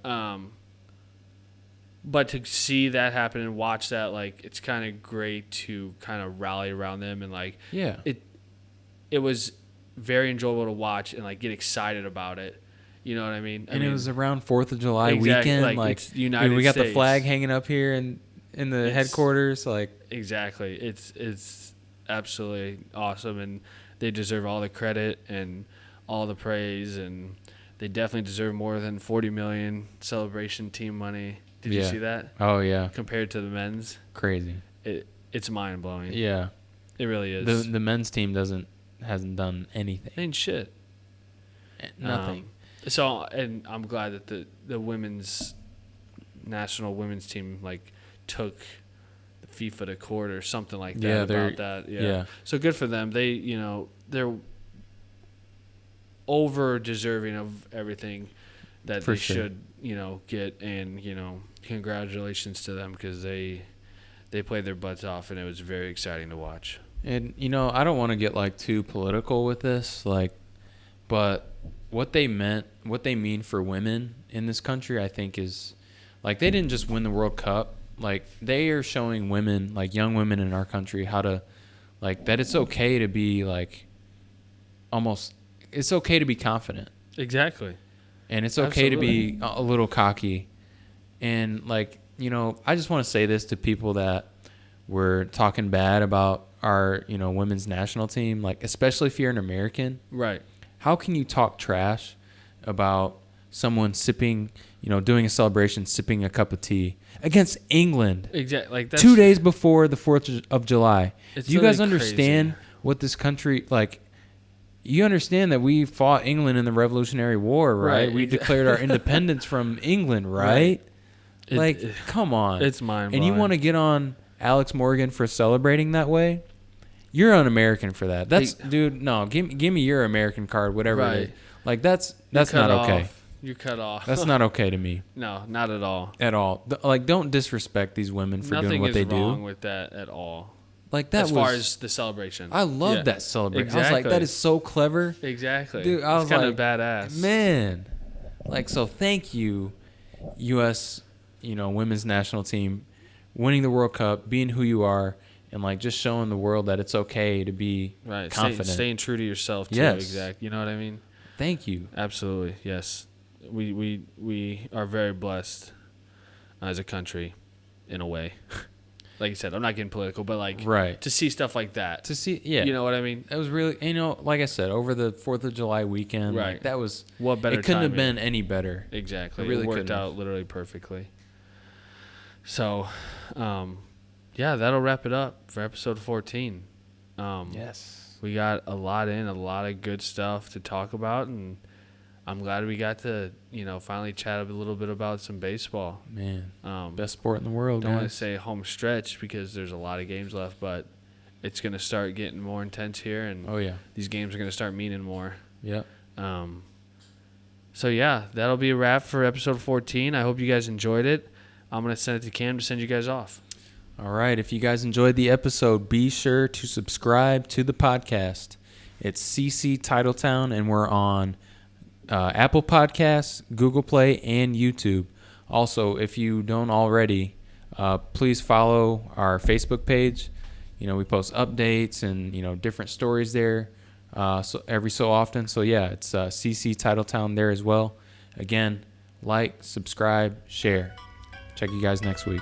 But to see that happen and watch that, like, it's kind of great to kind of rally around them and like. Yeah. It was very enjoyable to watch and like get excited about it. You know what I mean? It was around 4th of July weekend. Like it's United we got States. The flag hanging up here in the headquarters. Like exactly. It's absolutely awesome, and they deserve all the credit and all the praise, and they definitely deserve more than $40 million celebration team money. Did you see that? Oh yeah. Compared to the men's, crazy. It's mind blowing. Yeah, it really is. The men's team hasn't done anything. Ain't shit. Nothing. So, and I'm glad that the women's national women's team like took the FIFA to court or something like that about that. Yeah. So good for them. They're over deserving of everything that they should, get, and congratulations to them, because they played their butts off, and it was very exciting to watch. And, I don't want to get, like, too political with this, like, but what they mean for women in this country, I think is, like, they didn't just win the World Cup. Like, they are showing women, like, young women in our country how to, like, that it's okay to be, like, it's okay to be confident. Exactly. And it's okay to be a little cocky. And, like, I just want to say this to people that were talking bad about our, women's national team, like, especially if you're an American. Right. How can you talk trash about someone sipping, doing a celebration, sipping a cup of tea against England? Exactly. Like 2 days before the 4th of July. Do you guys understand crazy. What this country, like, you understand that we fought England in the Revolutionary War, right? We declared our independence from England, right? Come on. It's mind-blowing. And you want to get on Alex Morgan for celebrating that way? You're un-American for that. Dude, no, give me your American card, whatever it is. Like, that's not okay. You're cut off. That's not okay to me. No, not at all. At all. Like, don't disrespect these women for doing what they do. Nothing is wrong with that at all. Like, that as far as the celebration. I love that celebration. Exactly. I was like, that is so clever. Exactly. Dude, I was kind like, of badass. Man. Like, so thank you, U.S., women's national team, winning the World Cup, being who you are, and, like, just showing the world that it's okay to be confident. Staying true to yourself, too. Yes. Exactly. You know what I mean? Thank you. Absolutely. Yes. We are very blessed as a country, in a way. Like you said, I'm not getting political, but, like, to see stuff like that. To see, yeah. You know what I mean? It was really, like I said, over the 4th of July weekend, like, that was, what better it couldn't timing. have been any better. Exactly. It really worked out literally perfectly. So, that'll wrap it up for episode 14. Yes. We got a lot of good stuff to talk about, and I'm glad we got to, finally chat a little bit about some baseball. Man, best sport in the world. Don't want to say home stretch because there's a lot of games left, but it's going to start getting more intense here, and these games are going to start meaning more. Yep. So, that'll be a wrap for episode 14. I hope you guys enjoyed it. I'm going to send it to Cam to send you guys off. All right. If you guys enjoyed the episode, be sure to subscribe to the podcast. It's CC TitleTown, and we're on Apple Podcasts, Google Play, and YouTube. Also, if you don't already, please follow our Facebook page. We post updates and, different stories there so every so often. So, it's CC TitleTown there as well. Again, like, subscribe, share. Check you guys next week.